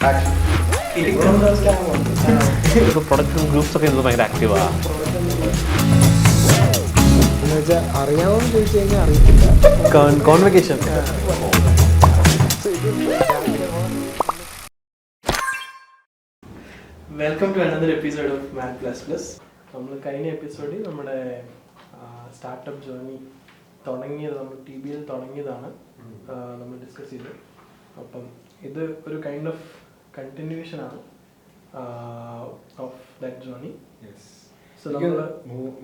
ഇപ്പോൾ production groups ഒക്കെ എന്തോ ഭയങ്കര ആക്റ്റീവാണ്. അറിയാമെന്ന് ചോദിച്ചു കഴിഞ്ഞാൽ അറിയത്തില്ല. Convocation. Welcome to another episode of man plus plus. നമ്മൾ കഴിഞ്ഞ എപ്പിസോഡിൽ നമ്മുടെ സ്റ്റാർട്ടപ്പ് ജേർണി തുടങ്ങിയത് നമ്മൾ TBL തുടങ്ങിയതാണ് നമ്മൾ ഡിസ്കസ് ചെയ്തത്. അപ്പം ഇത് ഒരു കൈൻഡ് ഓഫ് കണ്ടിന്യൂഷൻ ആണ് ഓഫ് ദാറ്റ് ജേർണി. സോ നമ്മൾ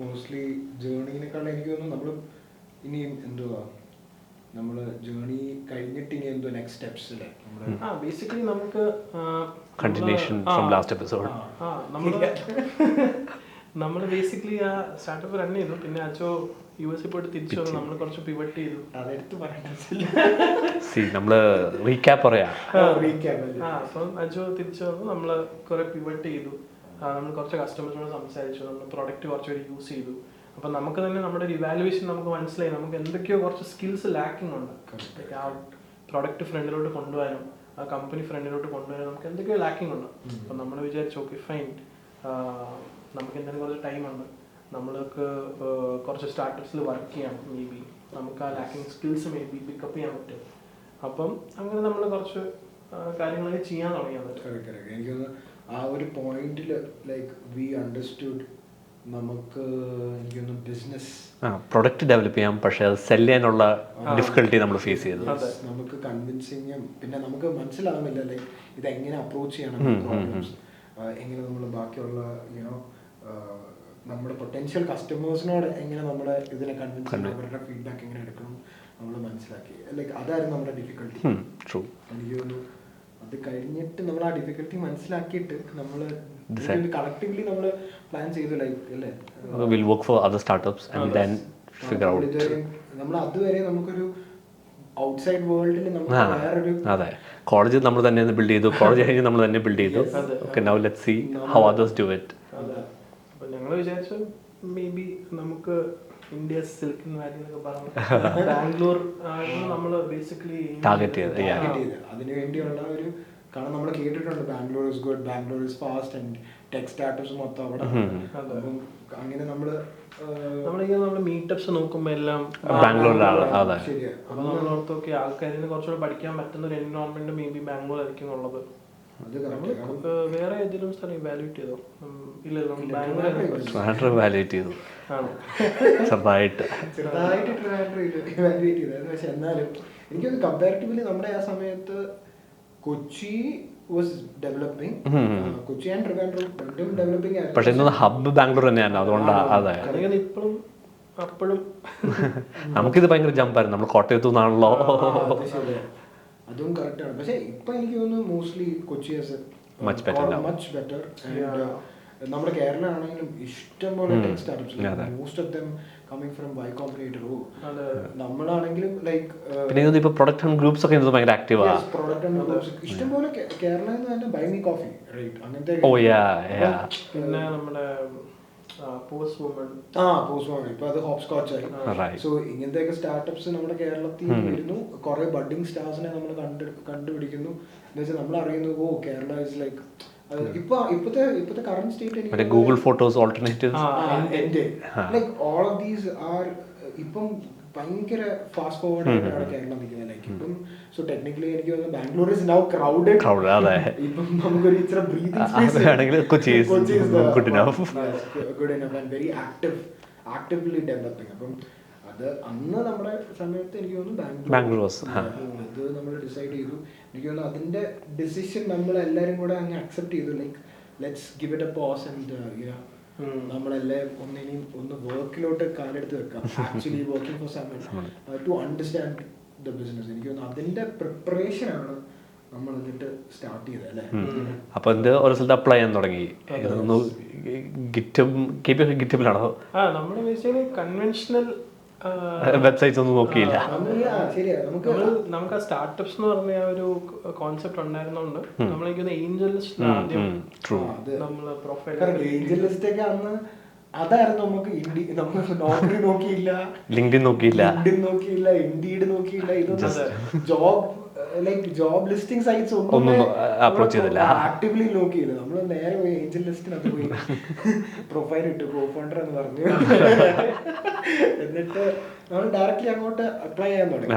മോസ്റ്റ്ലി ജേർണിനെക്കാളും എനിക്ക് തോന്നുന്നു നമ്മൾ ഇനിയും എന്തുവാ നമ്മൾ ജേർണി കഴിഞ്ഞിട്ട് ഇനി എന്തോ നെക്സ്റ്റ് സ്റ്റെപ്സ് അല്ലേ ബേസിക്കലി നമുക്ക് കണ്ടിന്യൂഷൻ ഫ്രം ലാസ്റ്റ് എപ്പിസോഡ്. നമ്മൾ ബേസിക്കലി ആ സ്റ്റാർട്ടപ്പ് റൺ ചെയ്തു. പിന്നെ അച്ചോ US പോയിട്ട് തിരിച്ചു വന്നു. നമ്മൾ കുറച്ച് പിവട്ട് ചെയ്തു. അതെടുത്ത് നമ്മള് റീക്യാപ്പ് പറയാം. അപ്പം അജോ തിരിച്ചു വന്നു. നമ്മൾ കുറെ പിവട്ട് ചെയ്തു. നമ്മൾ കുറച്ച് കസ്റ്റമേഴ്സിനോട് സംസാരിച്ചു. നമ്മൾ പ്രൊഡക്റ്റ് കുറച്ചുകൂടി യൂസ് ചെയ്തു. അപ്പം നമുക്ക് തന്നെ നമ്മുടെ ഒരു ഇവാലുവേഷൻ നമുക്ക് മനസ്സിലായി നമുക്ക് എന്തൊക്കെയോ കുറച്ച് സ്കിൽസ് ലാക്കിംഗ് ഉണ്ട്. ആ പ്രൊഡക്റ്റ് ഫ്രണ്ടിലോട്ട് കൊണ്ടുപോകാനും ആ കമ്പനി ഫ്രണ്ടിലോട്ട് കൊണ്ടുപോകാനും നമുക്ക് എന്തൊക്കെയോ ലാക്കിംഗ് ഉണ്ട്. അപ്പം നമ്മൾ വിചാരിച്ചു ഓക്കെ ഫൈൻ, നമുക്ക് എന്തായാലും കുറച്ച് ടൈമുണ്ട്, നമ്മൾക്ക് കുറച്ച് സ്റ്റാർട്ടപ്സിൽ വർക്ക് ചെയ്യാം. മേ ബി നമുക്ക് ആ lacking skills may be pickup ചെയ്യാൻ പറ്റും. അപ്പം അങ്ങനെ നമ്മൾ കുറച്ച് കാര്യങ്ങളൊക്കെ ചെയ്യാൻ തുടങ്ങിയത്. എനിക്ക് ആ ഒരു പോയിന്റിൽ ലൈക്ക് വി അണ്ടർസ്റ്റുഡ് നമുക്ക് എനിക്കൊന്ന് ബിസിനസ് പ്രൊഡക്റ്റ് ഡെവലപ്പ് ചെയ്യാം, പക്ഷെ അത് സെല് ചെയ്യാനുള്ള ഡിഫിക്കൽട്ടി നമ്മൾ ഫേസ് ചെയ്തു. നമുക്ക് കൺവിൻസിങ്, പിന്നെ നമുക്ക് മനസ്സിലാവുന്നില്ല ലൈക്ക് ഇത് എങ്ങനെ അപ്രോച്ച് ചെയ്യണം, പ്രോബ്ലംസ് എങ്ങനെ നമ്മൾ ബാക്കിയുള്ള യുനോ നമ്മുടെ പൊട്ടൻഷ്യൽ കസ്റ്റമേഴ്സിനോട് എങ്ങനെ നമ്മുടെ ഇതിനെ കൺവിൻസ് ചെയ്യണം, അവരുടെ ഫീഡ്ബാക്ക് എങ്ങനെ എടുക്കണം നമ്മൾ മനസ്സിലാക്കി. ലൈക്ക് അതായിരുന്നു നമ്മുടെ ഡിഫിക്കൽട്ടി. എനിക്ക് തോന്നുന്നു അത് കഴിഞ്ഞിട്ട് നമ്മൾ ആ ഡിഫിക്കൽട്ടി മനസ്സിലാക്കിയിട്ട് നമ്മൾ കളക്റ്റീവ്ലി നമ്മൾ പ്ലാൻ ചെയ്തു ലൈക്ക് അല്ലേ will work for other startups and then figure out. നമ്മൾ അതുവരെ നമുക്കൊരു ഔട്ട്സൈഡ് വേൾഡിൽ നമുക്ക് വേറൊരു അതെ കോളേജ് നമ്മൾ തന്നെ ബിൽഡ് ചെയ്തു, കോളേജ് കഴിഞ്ഞ് നമ്മൾ തന്നെ ബിൽഡ് ചെയ്തു. Okay now let's see how others do it. അപ്പം ഞങ്ങൾ വിചാരിച്ചു മേ ബി നമുക്ക് ഇന്ത്യ സിലിക്കൺ വാലി എന്നൊക്കെ പറഞ്ഞു ബാംഗ്ലൂർ നമ്മൾ ബേസിക്കലി ടാർഗറ്റ് ചെയ്ത് അതിനു വേണ്ടിയുള്ള ഒരു, കാരണം നമ്മൾ കേട്ടിട്ടുണ്ട് Bangalore is good, Bangalore is fast and tech startups മൊത്തം അവിടെ. അപ്പം അങ്ങനെ നമ്മള് മീറ്റപ്സ് നോക്കുമ്പോൾ എല്ലാം ബാംഗ്ലൂരിലാണ്. അതെ ശരിയാണ്. അപ്പോൾ നമ്മൾ ഓർത്തൊക്കെ ആൾക്കാരിന് കുറച്ചുകൂടെ പഠിക്കാൻ പറ്റുന്ന ഒരു എൻവയോൺമെന്റ് മേ ബി ബാംഗ്ലൂർ ആയിരിക്കും ഉള്ളത്. വേറെ ഏതെങ്കിലും സ്ഥലം ഇവാലുവേറ്റ് ചെയ്തോ? ഇല്ലല്ലോ, ഇവാലുവേറ്റ് ചെയ്തു ചെറുതായിട്ട് ഇവാലുവേറ്റ് ചെയ്തു. പക്ഷെ എന്നാലും എനിക്കൊന്ന് കമ്പാരിറ്റീവ്ലി നമ്മുടെ ആ സമയത്ത് Kochi was developing, Kochi and Trivandrum രണ്ടും ഡെവലപ്പിംഗ് ആയിരുന്നു. പക്ഷെ ഇന്ന് ഹബ്ബ് ബാംഗ്ലൂർ തന്നെയാണ്. അതുകൊണ്ടാണ് അതെ ഇപ്പോഴും അപ്പോഴും നമുക്കിത് ഭയങ്കര ജമ്പായിരുന്നു. നമ്മൾ കോട്ടയത്തു നിന്നാണല്ലോ. അതും കറക്റ്റ് ആണ്. പക്ഷെ ഇപ്പൊ എനിക്ക് തോന്നുന്നു മോസ്റ്റ്ലി കൊച്ചി മച്ച് ബെറ്റർ. നമ്മുടെ കേരള ആണെങ്കിലും ഇഷ്ടംപോലെ tech startups, most of them coming from Y Combinator. നമ്മളാണെങ്കിലും ലൈക്ക് പിന്നെ ഇപ്പൊ പ്രൊഡക്റ്റ് ആൻഡ് ഗ്രൂപ്പ്സ് ഒക്കെ ഭയങ്കര ആക്റ്റീവാണ്. പ്രൊഡക്റ്റ് ആൻഡ് ഗ്രൂപ്പ്സ് ഇഷ്ടംപോലെ കേരളയിൽ നിന്ന് തന്നെ ബൈ മീ കോഫി റൈറ്റ് അങ്ങനത്തെ. പിന്നെ നമ്മുടെ പോസ്റ്റ് വുമൺ ഇപ്പൊ അത് ഹോപ്പ് സ്കോച്ച് ആയി. സോ ഇങ്ങനത്തെയൊക്കെ സ്റ്റാർട്ടപ്സ് നമ്മുടെ കേരളത്തിൽ വരുന്നു. കുറെ ബഡ്ഡിംഗ് സ്റ്റാർസിനെ നമ്മൾ കണ്ടുപിടിക്കുന്നു. എന്ന് വെച്ചാൽ നമ്മൾ അറിയുന്നു ഓ കേരള ഇസ് ലൈക്ക് ഇപ്പോഴത്തെ current state Google photos alternatives like all of these are ഇപ്പം ഭയങ്കര ഫാസ്റ്റ് ഫോർവേഡ് ആയിട്ടാണ് കേരളം നിൽക്കുന്നത്. ലൈക്ക് ഇപ്പം സോ ടെക്നിക്കലി എനിക്ക് തോന്നുന്നു ബാംഗ്ലൂർ ഇസ് നൗ ക്രൗഡഡ്. ഇപ്പം നമുക്കൊരു ഇത്ര breathing space good enough and very actively developing. അപ്പം അത് അന്ന് നമ്മുടെ സമയത്ത് എനിക്ക് തോന്നുന്നു ബാംഗ്ലൂർ ഇത് നമ്മൾ ഡിസൈഡ് ചെയ്തു. എനിക്ക് തോന്നുന്നു അതിന്റെ ഡിസിഷൻ നമ്മൾ എല്ലാവരും കൂടെ അങ്ങ് അക്സെപ്റ്റ് ചെയ്തു. Like let's give it a pause and നമ്മളെല്ലാം ഒന്ന് വർക്കിലോട്ട് കാലെടുത്ത് വെക്കാം. Actually working for someone to understand the business. എനിക്ക് തോന്നുന്നു അതിന്റെ പ്രിപ്പറേഷൻ ആണ് നമ്മൾ എന്നിട്ട് സ്റ്റാർട്ട് ചെയ്തത് അല്ലേ. അപ്പൊ എന്ത് ഒരു സ്ഥലത്ത് അപ്ലൈ ചെയ്യാൻ തുടങ്ങി. ഗിറ്റബിലാണോ? നമ്മുടെ ബേസിക്കലി കൺവെൻഷണൽ വെബ്സൈറ്റ്സ് ഒന്നും നോക്കിയില്ല. നമുക്ക് ആ സ്റ്റാർട്ടപ്സ് എന്ന് പറഞ്ഞ ആ ഒരു കോൺസെപ്റ്റ് ഉണ്ടായിരുന്നോണ്ട് നമ്മളേക്ക് ഏഞ്ചൽസ് ആദ്യം നമ്മള് പ്രൊഫൈൽ ഏഞ്ചലിസ്റ്റ് അന്ന് അതായിരുന്നു നമുക്ക്. നമുക്ക് നോക്കറി നോക്കിയില്ല, ലിങ്ക്ഡിൻ നോക്കിയില്ല, ഇൻഡീഡ് നോക്കിയില്ല, ഇതൊന്നും job like job listing sites ഒന്നും approach ചെയ്തില്ല. ആക്ടിവ്ലി നോക്കിയില്ല. നമ്മൾ നേരെ പോയി ഏഞ്ചൽ ലിസ്റ്റിനകത്ത് പോയി പ്രൊഫൈൽ ഇട്ടു കോഫൗണ്ടർ എന്ന് പറഞ്ഞു. എന്നിട്ട് നമ്മൾ ഡയറക്റ്റ്ലി അങ്ങോട്ട് അപ്ലൈ ചെയ്യാൻ തുടങ്ങി.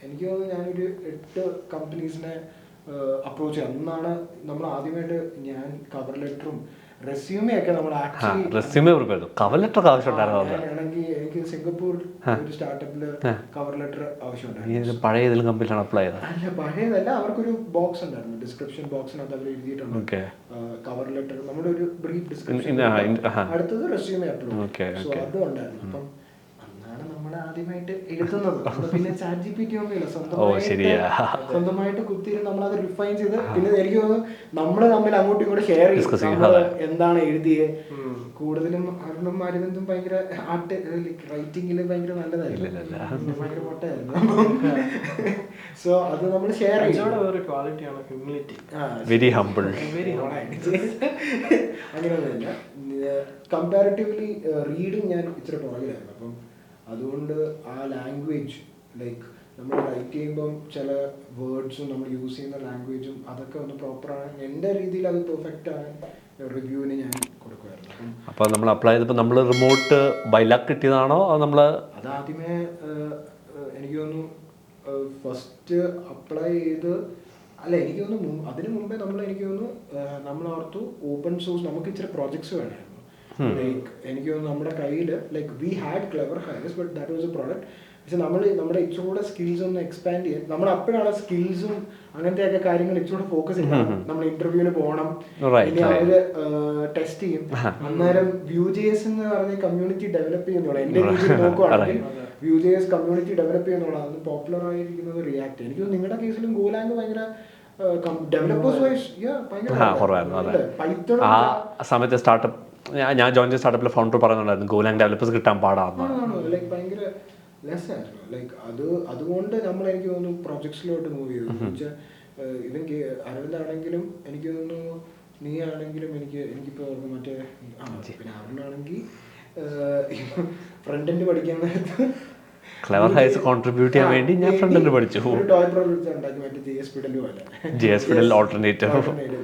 എനിക്ക് തോന്നുന്നു ഞാനൊരു 8 കമ്പനീസിനെ അപ്രോച്ച് ചെയ്യാം. അന്നാണ് നമ്മൾ ആദ്യമായിട്ട് ഞാൻ കവർ ലെറ്ററും റെസ്യൂമേ ഒക്കെ നമ്മൾ റെസ്യൂമേ പ്രിപ്പയർ ചെയ്തു. കവർ ലെറ്റർ ആവശ്യമുണ്ടായിരുന്നു. എനിക്ക് സിംഗപ്പൂർ ഒരു സ്റ്റാർട്ടപ്പില് കവർ ലെറ്റർ ആവശ്യമുണ്ടായിരുന്നു. പഴയ ഏതെങ്കിലും കമ്പനിയിലാണ് അപ്ലൈ ചെയ്തത്? അല്ല, പഴയതല്ല. അവർക്കൊരു ബോക്സ് ഉണ്ടായിരുന്നു, ഡിസ്ക്രിപ്ഷൻ ബോക്സിനകത്ത് അവർ എഴുതിയിട്ടുണ്ട് കവർ ലെറ്റർ, നമ്മുടെ ഒരു ബ്രീഫ് ഡിസ്ക്രിപ്ഷൻ, അടുത്തത് റെസ്യൂമേ അപ്ലോഡ്. സോ അതും ഉണ്ടായിരുന്നു. അപ്പം അന്നാണ് നമ്മൾ ആദ്യമായിട്ട് എഴുതുന്നത്. പിന്നെ ചാറ്റ് GPT ഒന്നുമില്ല, സ്വന്തമായിട്ട് കുത്തിയിരുന്ന് നമ്മളത് റിഫൈൻ ചെയ്ത്, പിന്നെ എനിക്ക് തോന്നുന്നു നമ്മള് തമ്മിൽ അങ്ങോട്ടും ഇങ്ങോട്ടും ഷെയർ ചെയ്യും എന്താണ് എഴുതിയത്. കൂടുതലും അരുണും ഭയങ്കര ആർട്ട് റൈറ്റിംഗിൽ ഭയങ്കര നല്ലതായിരുന്നു, ഭയങ്കര പൊട്ടായിരുന്നു. സോ അത് നമ്മൾ ഷെയർ വെരി ഹംബിൾ. അങ്ങനെയൊന്നുമില്ല. കമ്പാരിറ്റീവ്ലി റീഡിങ് ഞാൻ ഇച്ചിരി പുറകിലായിരുന്നു. അപ്പം അതുകൊണ്ട് ആ ലാംഗ്വേജ് ലൈക്ക് നമ്മൾ റൈറ്റ് ചെയ്യുമ്പം ചില വേർഡ്സും നമ്മൾ യൂസ് ചെയ്യുന്ന ലാംഗ്വേജും അതൊക്കെ ഒന്ന് പ്രോപ്പറാണ്, എൻ്റെ രീതിയിൽ അത് പെർഫെക്റ്റ് ആണ് റിവ്യൂവിന് ഞാൻ കൊടുക്കുമായിരുന്നു. അപ്പോൾ നമ്മൾ അപ്ലൈ ചെയ്തപ്പോൾ നമ്മൾ റിമോട്ട് ബൈ ലക്ക് കിട്ടിയതാണോ നമ്മൾ? അതാദ്യമേ എനിക്ക് തോന്നുന്നു ഫസ്റ്റ് അപ്ലൈ ചെയ്ത് അല്ല, എനിക്ക് തോന്നുന്നു അതിന് മുമ്പേ എനിക്ക് തോന്നുന്നു നമ്മൾ ഓർത്തു ഓപ്പൺ സോഴ്സ് നമുക്ക് ഇച്ചിരി പ്രോജക്ട്സ് വേണമായിരുന്നു. ലൈക്ക് എനിക്ക് തോന്നുന്നു നമ്മുടെ കയ്യിൽ like we had clever highs but that was a product. പക്ഷെ നമ്മൾ നമ്മുടെ ഇച്ചിരൂടെ സ്കിൽസ് ഒന്ന് എക്സ്പാൻഡ് ചെയ്യാൻ നമ്മൾ അപ്പോഴാണ് സ്കിൽസും അങ്ങനത്തെയൊക്കെ കാര്യങ്ങൾ ഇച്ചിരൂടെ ഫോക്കസ് ചെയ്യണം. നമ്മൾ ഇന്റർവ്യൂവിന് പോകണം, ഇനി അവര് ടെസ്റ്റ് ചെയ്യും. അന്നേരം Vue.js എന്ന് പറഞ്ഞ കമ്മ്യൂണിറ്റി ഡെവലപ്പ് ചെയ്യുന്നുള്ള എന്റെ രീതിയിൽ നോക്കുവാണെങ്കിൽ Vue.js കമ്മ്യൂണിറ്റി ഡെവലപ്പ് ചെയ്യുന്നുള്ള അത് പോപ്പുലർ ആയിരിക്കുന്നത് റിയാക്ട്. എനിക്ക് തോന്നുന്നു നിങ്ങളുടെ കേസിലും ഗോലാങ് ഭയങ്കര ഡെവലപ്പേഴ്സ് വൈസ് പൈത്തൺ ആ സമയത്ത് സ്റ്റാർട്ടപ്പ് ഞാൻ ജോയിൻ ചെയ്ത സ്റ്റാർട്ടപ്പിലെ ഫൗണ്ടർ പറയുന്നുണ്ടായിരുന്നു ഗോലാങ് ഡെവലപ്പേഴ്സ് കിട്ടാൻ പാടാണ്. ലൈക്ക് ഭയങ്കര ലെസ് ആയിരുന്നു. ലൈക്ക് അതുകൊണ്ട് നമ്മൾ എനിക്ക് തോന്നുന്നു പ്രൊജക്ട്സിലോട്ട് മൂവ് ചെയ്തു. ഇവൻ അരവിന്ദാണെങ്കിലും എനിക്ക് തോന്നുന്നു നീ ആണെങ്കിലും എനിക്കിപ്പോൾ മറ്റേ പിന്നെ അരുണാണെങ്കിൽ ഫ്രണ്ട് എൻഡ് പഠിക്കാൻ നേരത്ത് ക്ലെവർ ഹൈസ് കോൺട്രിബ്യൂട്ട് ചെയ്യാൻ വേണ്ടി ഞാൻ ഫ്രണ്ട് എൻഡ് പഠിച്ചു. ടോയ് പ്രോജക്റ്റ് ഉണ്ടാക്കി, മറ്റേ JS Fiddle പോലെ JS Fiddle alternative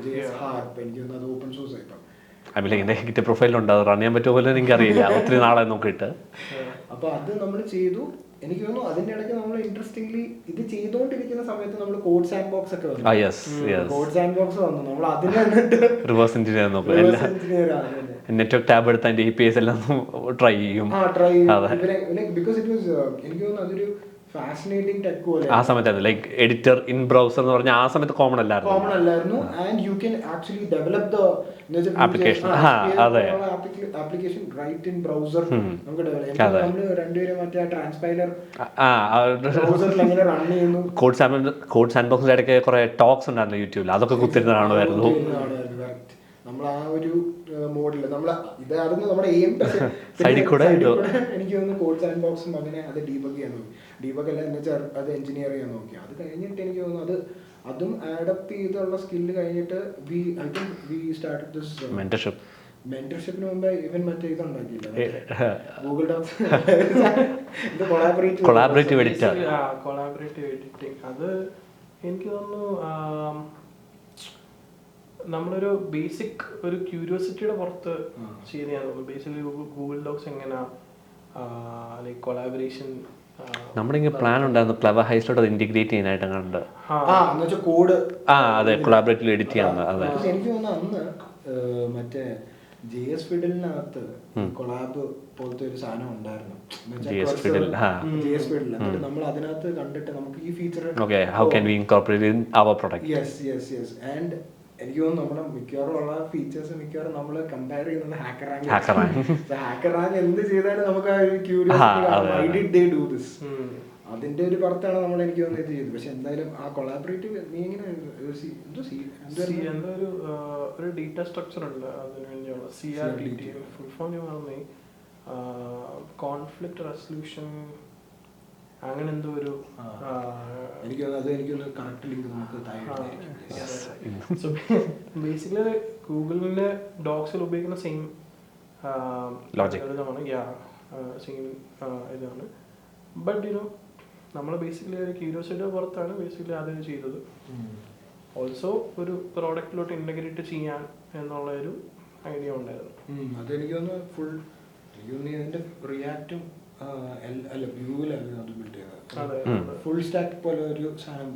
JS Harp. എനിക്ക് തോന്നുന്നു അത് ഓപ്പൺ സോഴ്സ് ആയിട്ടോ. എൻ്റെ ഹിറ്റ് പ്രൊഫൈലുണ്ട്, അത് റൺ ചെയ്യാൻ പറ്റുമോ പോലും എനിക്കറിയില്ല, ഒത്തിരി നാളെ നോക്കിയിട്ട്. അപ്പോൾ അത് നമ്മൾ ചെയ്തു. എനിക്ക് തോന്നുന്നു അതിന്റെ ഇടയ്ക്ക് നമ്മൾ ഇൻട്രസ്റ്റിംഗ്ലി ഇത് ചെയ്തുകൊണ്ടിരിക്കുന്ന സമയത്ത് നമ്മൾ കോഡ് സാൻഡ് ബോക്സ് ഒക്കെ വന്നു. കോഡ് സാൻഡ് ബോക്സ് വന്നു. നമ്മൾ അതിന് റിവേഴ്സ് എഞ്ചിനീയർ നോക്കും, നെറ്റ്വർക്ക് ടാബ് എടുത്ത് അതിന്റെ APIs എല്ലാം ട്രൈ ചെയ്യും. ബിക്കോസ് ഇറ്റ് വാസ് എനിക്ക് തോന്നുന്നു അതൊരു ഫാസിനേറ്റിംഗ് ടെക് പോലെ ആ സമയത്തായിരുന്നു. ലൈക്ക് എഡിറ്റർ ഇൻ ബ്രൗസർ എന്ന് പറഞ്ഞാൽ ആ സമയത്ത് കോമൺ അല്ലായിരുന്നു. And you can actually develop the application application right in browser. നമുക്ക് ഡെവലപ്പ് നമ്മൾ രണ്ടുപേരും മറ്റേ ട്രാൻസ്പൈലർ ബ്രൗസറിൽ എങ്ങനെ റൺ ചെയ്യുന്നു. കോഡ് സാൻഡ് ബോക്സിന്റെ ഇടയ്ക്ക് കുറെ ടോക്സ് ഉണ്ടായിരുന്നു യൂട്യൂബിൽ, അതൊക്കെ കുത്തിരുന്നതാണായിരുന്നു. നമ്മൾ ആ ഒരു മോഡില് നമ്മൾ ഇതായിരുന്നു നമ്മുടെ എയിം. സൈഡിൽ കൂടെ എനിക്ക് തോന്നുന്നു കോഡ് സാൻഡ് ബോക്സും അങ്ങനെ അത് ഡീബഗ് ചെയ്യാൻ നോക്കി. ഡീബഗ് അല്ല എന്ന് വെച്ചാൽ അത് എഞ്ചിനീയർ ചെയ്യാൻ നോക്കി. അത് കഴിഞ്ഞിട്ട് എനിക്ക് തോന്നുന്നു അതും ആഡപ്റ്റ് ചെയ്തുള്ള സ്കില്ല് കഴിഞ്ഞിട്ട് വി സ്റ്റാർട്ടഡ് ദിസ് മെന്റർഷിപ്പിന് മുമ്പേ ഇവൻ മറ്റേ ഇതുണ്ടാക്കിയില്ല, ഗൂഗിൾ ഡോക്സ് കൊളാബറേറ്റീവ് എഡിറ്റിംഗ്. അത് എനിക്ക് തോന്നുന്നു നമ്മളൊരു ബേസിക് ഒരു ക്യൂരിയോസിറ്റിയുടെ പുറത്ത് ചെയ്യാൻ തോന്നുന്നു. ബേസിക്കലി ഗൂഗിൾ ഡോക്സ് എങ്ങനെയാ ലൈക്ക് കൊളാബറേഷൻ നമ്മുടെ പ്ലാൻ ഉണ്ടായിരുന്നു ക്ലെവർ ഹൈസിലോട്ട് അത് ഇന്റഗ്രേറ്റ് ചെയ്യാനായിട്ട് കണ്ട്. കോഡ് അതെ, കൊളാബറേറ്റീവ് എഡിറ്റ് ചെയ്യാൻ. അതെ, എനിക്ക് തോന്നുന്നു അന്ന് മറ്റേ JS Fiddleനകത്ത് കൊളാബ് പോലത്തെ ഒരു സാധനം ഉണ്ടായിരുന്നു. JS Fiddle എന്നിട്ട് നമ്മൾ അതിനകത്ത് കണ്ടിട്ട് നമുക്ക് ഈ feature how can we incorporate in our product. yes and എനിക്ക് തോന്നുന്നു നമ്മുടെ മിക്കവാറും ഉള്ള ഫീച്ചേഴ്സ് മിക്കവാറും നമ്മൾ കമ്പയർ ചെയ്യുന്നത് ഹാക്കർ റാങ്ക് എന്ത് ചെയ്താലും നമുക്ക് ആ ഒരു ക്യൂരിയോസിറ്റി അതിന്റെ ഒരു പുറത്താണ് നമ്മൾ എനിക്ക് തോന്നുന്നത് ഇത് ചെയ്തു. പക്ഷെ എന്തായാലും ആ കൊളാബറേറ്റീവ് നീ എങ്ങനെ ഒരു ഡേറ്റ സ്ട്രക്ചർ ഉണ്ട് അതിന് വേണ്ടിയുള്ള CRTT ഫുൾ ഫോം പറഞ്ഞു കോൺഫ്ലിക്റ്റ് റെസൊല്യൂഷൻ അങ്ങനെ എന്തോ ഒരു എനിക്കൊന്ന് കറക്റ്റ് ലിങ്ക് നമുക്ക് സോ ബേസിക്കലി ഗൂഗിളിന്റെ ഡോക്സിൽ ഉപയോഗിക്കുന്ന സെയിം ലോജിക് ഇതാണ്. സെയിം ഇതാണ്. ബട്ട് നമ്മൾ ബേസിക്കലി ഒരു ക്യൂരിയോസിറ്റിയുടെ പുറത്താണ് ബേസിക്കലി ആദ്യം ചെയ്തത്. ഓൾസോ ഒരു പ്രോഡക്റ്റിലോട്ട് ഇൻ്റഗ്രേറ്റ് ചെയ്യാൻ എന്നുള്ള ഒരു ഐഡിയ ഉണ്ടായിരുന്നു. അതെനിക്ക് തോന്നുന്നു ഫുൾ ഇതിന്റെ റിയാക്റ്റും അല്ല വ്യൂവിലാണ് അത് ബിൽഡ് ചെയ്തത്. ഫുൾ സ്റ്റാക്ക് പോലെ ഒരു സാധനം.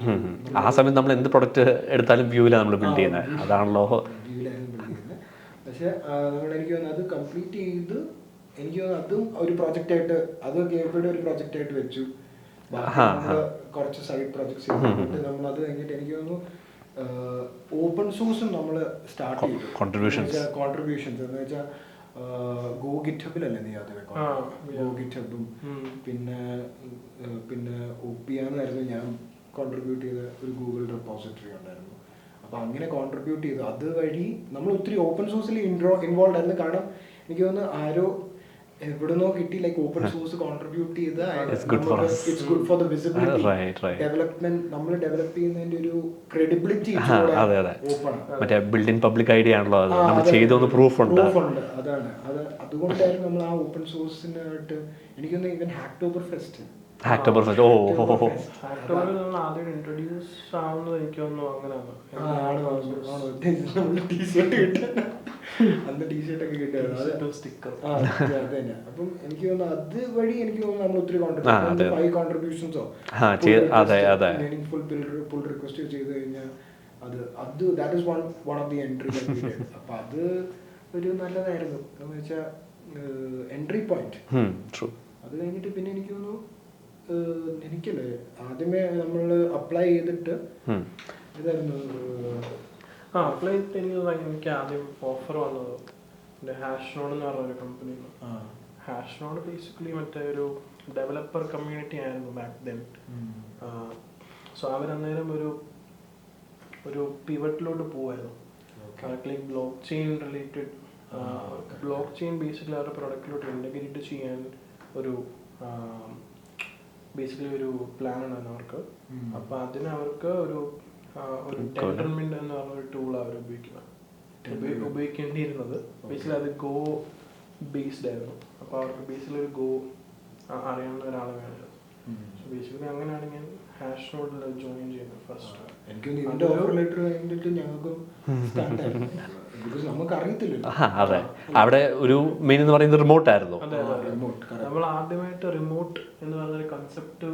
ആ സമയത്ത് നമ്മൾ എന്ത് പ്രൊഡക്റ്റ് എടുത്താലും വ്യൂവിലാണ് നമ്മൾ ബിൽഡ് ചെയ്യുന്നത്. അതാണല്ലോ വ്യൂവിലായിരുന്നു ബിൽഡ് ചെയ്യുന്നത്. പക്ഷെ എനിക്ക് തോന്നുന്നു അത് കംപ്ലീറ്റ് ചെയ്ത് എനിക്ക് തോന്നുന്നു അതും ഒരു പ്രൊജക്റ്റായിട്ട് അത് കേബിളുടെ ഒരു പ്രൊജക്റ്റായിട്ട് വെച്ചു. കുറച്ച് സൈഡ് പ്രൊജക്ട്സ് ചെയ്തിട്ട് നമ്മൾ അത് കഴിഞ്ഞിട്ട് എനിക്ക് തോന്നുന്നു ഓപ്പൺ സോഴ്സും നമ്മൾ സ്റ്റാർട്ട് ചെയ്തു. കോൺട്രിബ്യൂഷൻസ് എന്ന് വെച്ചാൽ ഗോ ഗിറ്റബിലല്ലേ നീ ആദ്യമേ ഗോ ഗിറ്റബും പിന്നെ ഒപ്പിയാന്നായിരുന്നു ഞാൻ കോൺട്രിബ്യൂട്ട് ചെയ്ത ഒരു ഗൂഗിൾ റെപ്പോസിറ്ററി ഉണ്ടായിരുന്നു. അപ്പോൾ അങ്ങനെ കോൺട്രിബ്യൂട്ട് ചെയ്തു. അതുവഴി നമ്മൾ ഒത്തിരി ഓപ്പൺ സോഴ്സിൽ ഇൻവോൾവ് ആയിരുന്നു. കാരണം എനിക്ക് തോന്നുന്നു ആരോ എവിടുന്നോ കിട്ടി ലൈക്ക് ഓപ്പൺ സോഴ്സ് കോൺട്രിബ്യൂട്ട് ചെയ്ത് it's good for the visibility development. നമ്മൾ ഡെവലപ്പ് ചെയ്യുന്നതിന്റെ ഒരു ക്രെഡിബിലിറ്റി ഓപ്പൺ മറ്റേ ബിൽഡ് ഇൻ പബ്ലിക് ഐഡിയ ആണല്ലോ അത്. നമ്മൾ ചെയ്തൊന്ന് പ്രൂഫ് ഉണ്ട്. അതാണ് അതുകൊണ്ടായിരുന്നു നമ്മൾ ആ ഓപ്പൺ സോഴ്സിനായിട്ട് എനിക്ക് തോന്നുന്നു ഈവൻ ഹാക്ടോബർ ഫെസ്റ്റ് ആദ്യം ഇൻട്രൊഡ്യൂസ് ആവുന്നത് എനിക്ക് തോന്നുന്നു അങ്ങനെയാണ്. അന്ന് ടീഷർട്ടൊക്കെ കിട്ടുമായിരുന്നു, സ്റ്റിക്കർ. അത് തന്നെ. അപ്പം എനിക്ക് തോന്നുന്നു അത് വഴി എനിക്ക് തോന്നുന്നു നമ്മൾ ഒത്തിരി കോൺട്രിബ്യൂഷൻസോ മീനിങ്ഫുൾ പുൾ റിക്വസ്റ്റ് ചെയ്ത് കഴിഞ്ഞാൽ അത് that is one of the entry. അപ്പം അത് ഒരു നല്ലതായിരുന്നു എന്ന് വെച്ചാൽ എൻട്രി പോയിന്റ്. അത് കഴിഞ്ഞിട്ട് പിന്നെ എനിക്ക് തോന്നുന്നു എനിക്കല്ലേ ആദ്യമേ നമ്മൾ അപ്ലൈ ചെയ്തിട്ട് ഇതായിരുന്നു അപ്ലൈ ചെയ്തിട്ട് എനിക്ക് ആദ്യം ഓഫർ വന്നത് ഹാഷ്നോഡ് എന്ന് പറഞ്ഞൊരു കമ്പനി. ഹാഷ്നോഡ് ബേസിക്കലി മറ്റേ ഒരു ഡെവലപ്പർ കമ്മ്യൂണിറ്റി ആയിരുന്നു ബാക്ക് ദെൻ. സോ അവരന്നേരം ഒരു പിവറ്റിലോട്ട് പോവായിരുന്നു. Like block chain related block chain basically അവരുടെ പ്രൊഡക്റ്റിലോട്ട് ഇൻ്റഗ്രേറ്റ് ചെയ്യാൻ ഒരു ബേസിക്കലി ഒരു പ്ലാൻ ഉണ്ടായിരുന്നു അവർക്ക്. അപ്പോൾ അതിന് അവർക്ക് ഒരു ടെൻഡർമെന്റ് എന്ന് പറഞ്ഞൊരു ടൂൾ അവർ ഉപയോഗിക്കേണ്ടിയിരുന്നത്. ബേസിക്കലി അത് ഗോ ബേസ്ഡ് ആയിരുന്നു. അപ്പോൾ അവർക്ക് ബേസിക്കലി ഒരു ഗോ അറിയാവുന്ന ഒരാളെ വേണമായിരുന്നു. സോ ബേസിക്കലി അങ്ങനെയാണ് ഞാൻ ഹാഷ്നോഡിൽ ജോയിൻ ചെയ്യുന്നത് ഫസ്റ്റ്. അതെ, അവിടെ ഒരു മെയിൻ എന്ന് പറയുന്നത് റിമോട്ട് ആയിരുന്നു. നമ്മൾ ആദ്യമായിട്ട് റിമോട്ട് എന്ന് പറഞ്ഞൊരു കൺസെപ്റ്റ്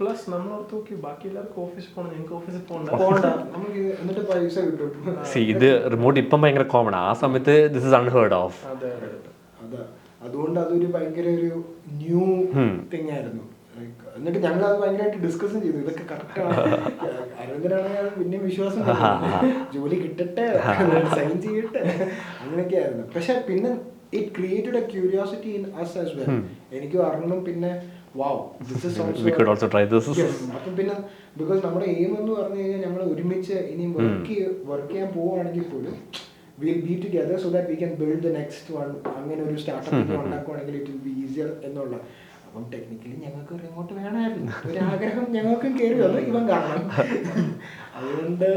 പ്ലസ് നമ്മൾ ഓർത്ത് നോക്കി ബാക്കി എല്ലാവർക്കും ഓഫീസിൽ പോകണം, ഞങ്ങൾക്ക് ഓഫീസിൽ പോകണ്ട. ഇത് റിമോട്ട് ഇപ്പം ഭയങ്കര കോമൺ. ആ സമയത്ത് ദിസ് ഇസ് അൺഹേർഡ് ഓഫ്. അതുകൊണ്ട് അതൊരു ഭയങ്കര ഒരു ന്യൂ തിങ് ആയിരുന്നു. എന്നിട്ട് ഞങ്ങൾ അത് ഭയങ്കരമായിട്ട് ഡിസ്കസും ചെയ്തു. ഇതൊക്കെ കറക്റ്റാണ്. അരവിന്ദനാണെങ്കിൽ പിന്നെയും വിശ്വാസം ജോലി കിട്ടട്ടെ, സൈൻ ചെയ്യട്ടെ, അങ്ങനെയൊക്കെ ആയിരുന്നു. പക്ഷെ പിന്നെ it created a curiosity in us as well. എനിക്കും അറിയണം പിന്നെ വാവ് ദിസ് ഈസ് ഓൾസോ അപ്പം പിന്നെ ബിക്കോസ് നമ്മുടെ എയിം എന്ന് പറഞ്ഞു കഴിഞ്ഞാൽ ഞങ്ങൾ ഒരുമിച്ച് ഇനിയും വർക്ക് ചെയ്യാൻ പോവുകയാണെങ്കിൽ പോലും we'll be together so that we can build the next one. അങ്ങനെ ഒരു സ്റ്റാർട്ടപ്പ് ഉണ്ടാക്കുവാണെങ്കിൽ ഇറ്റ് വിൽ ബി ഈസിയർ എന്നുള്ള. അപ്പം ടെക്നിക്കലി ഞങ്ങൾക്ക് റിമോട്ട് വേണമായിരുന്നു. ഒരു ആഗ്രഹം ഞങ്ങൾക്കും കയറി വന്നു, ഇവൻ കാണണം. അതുകൊണ്ട്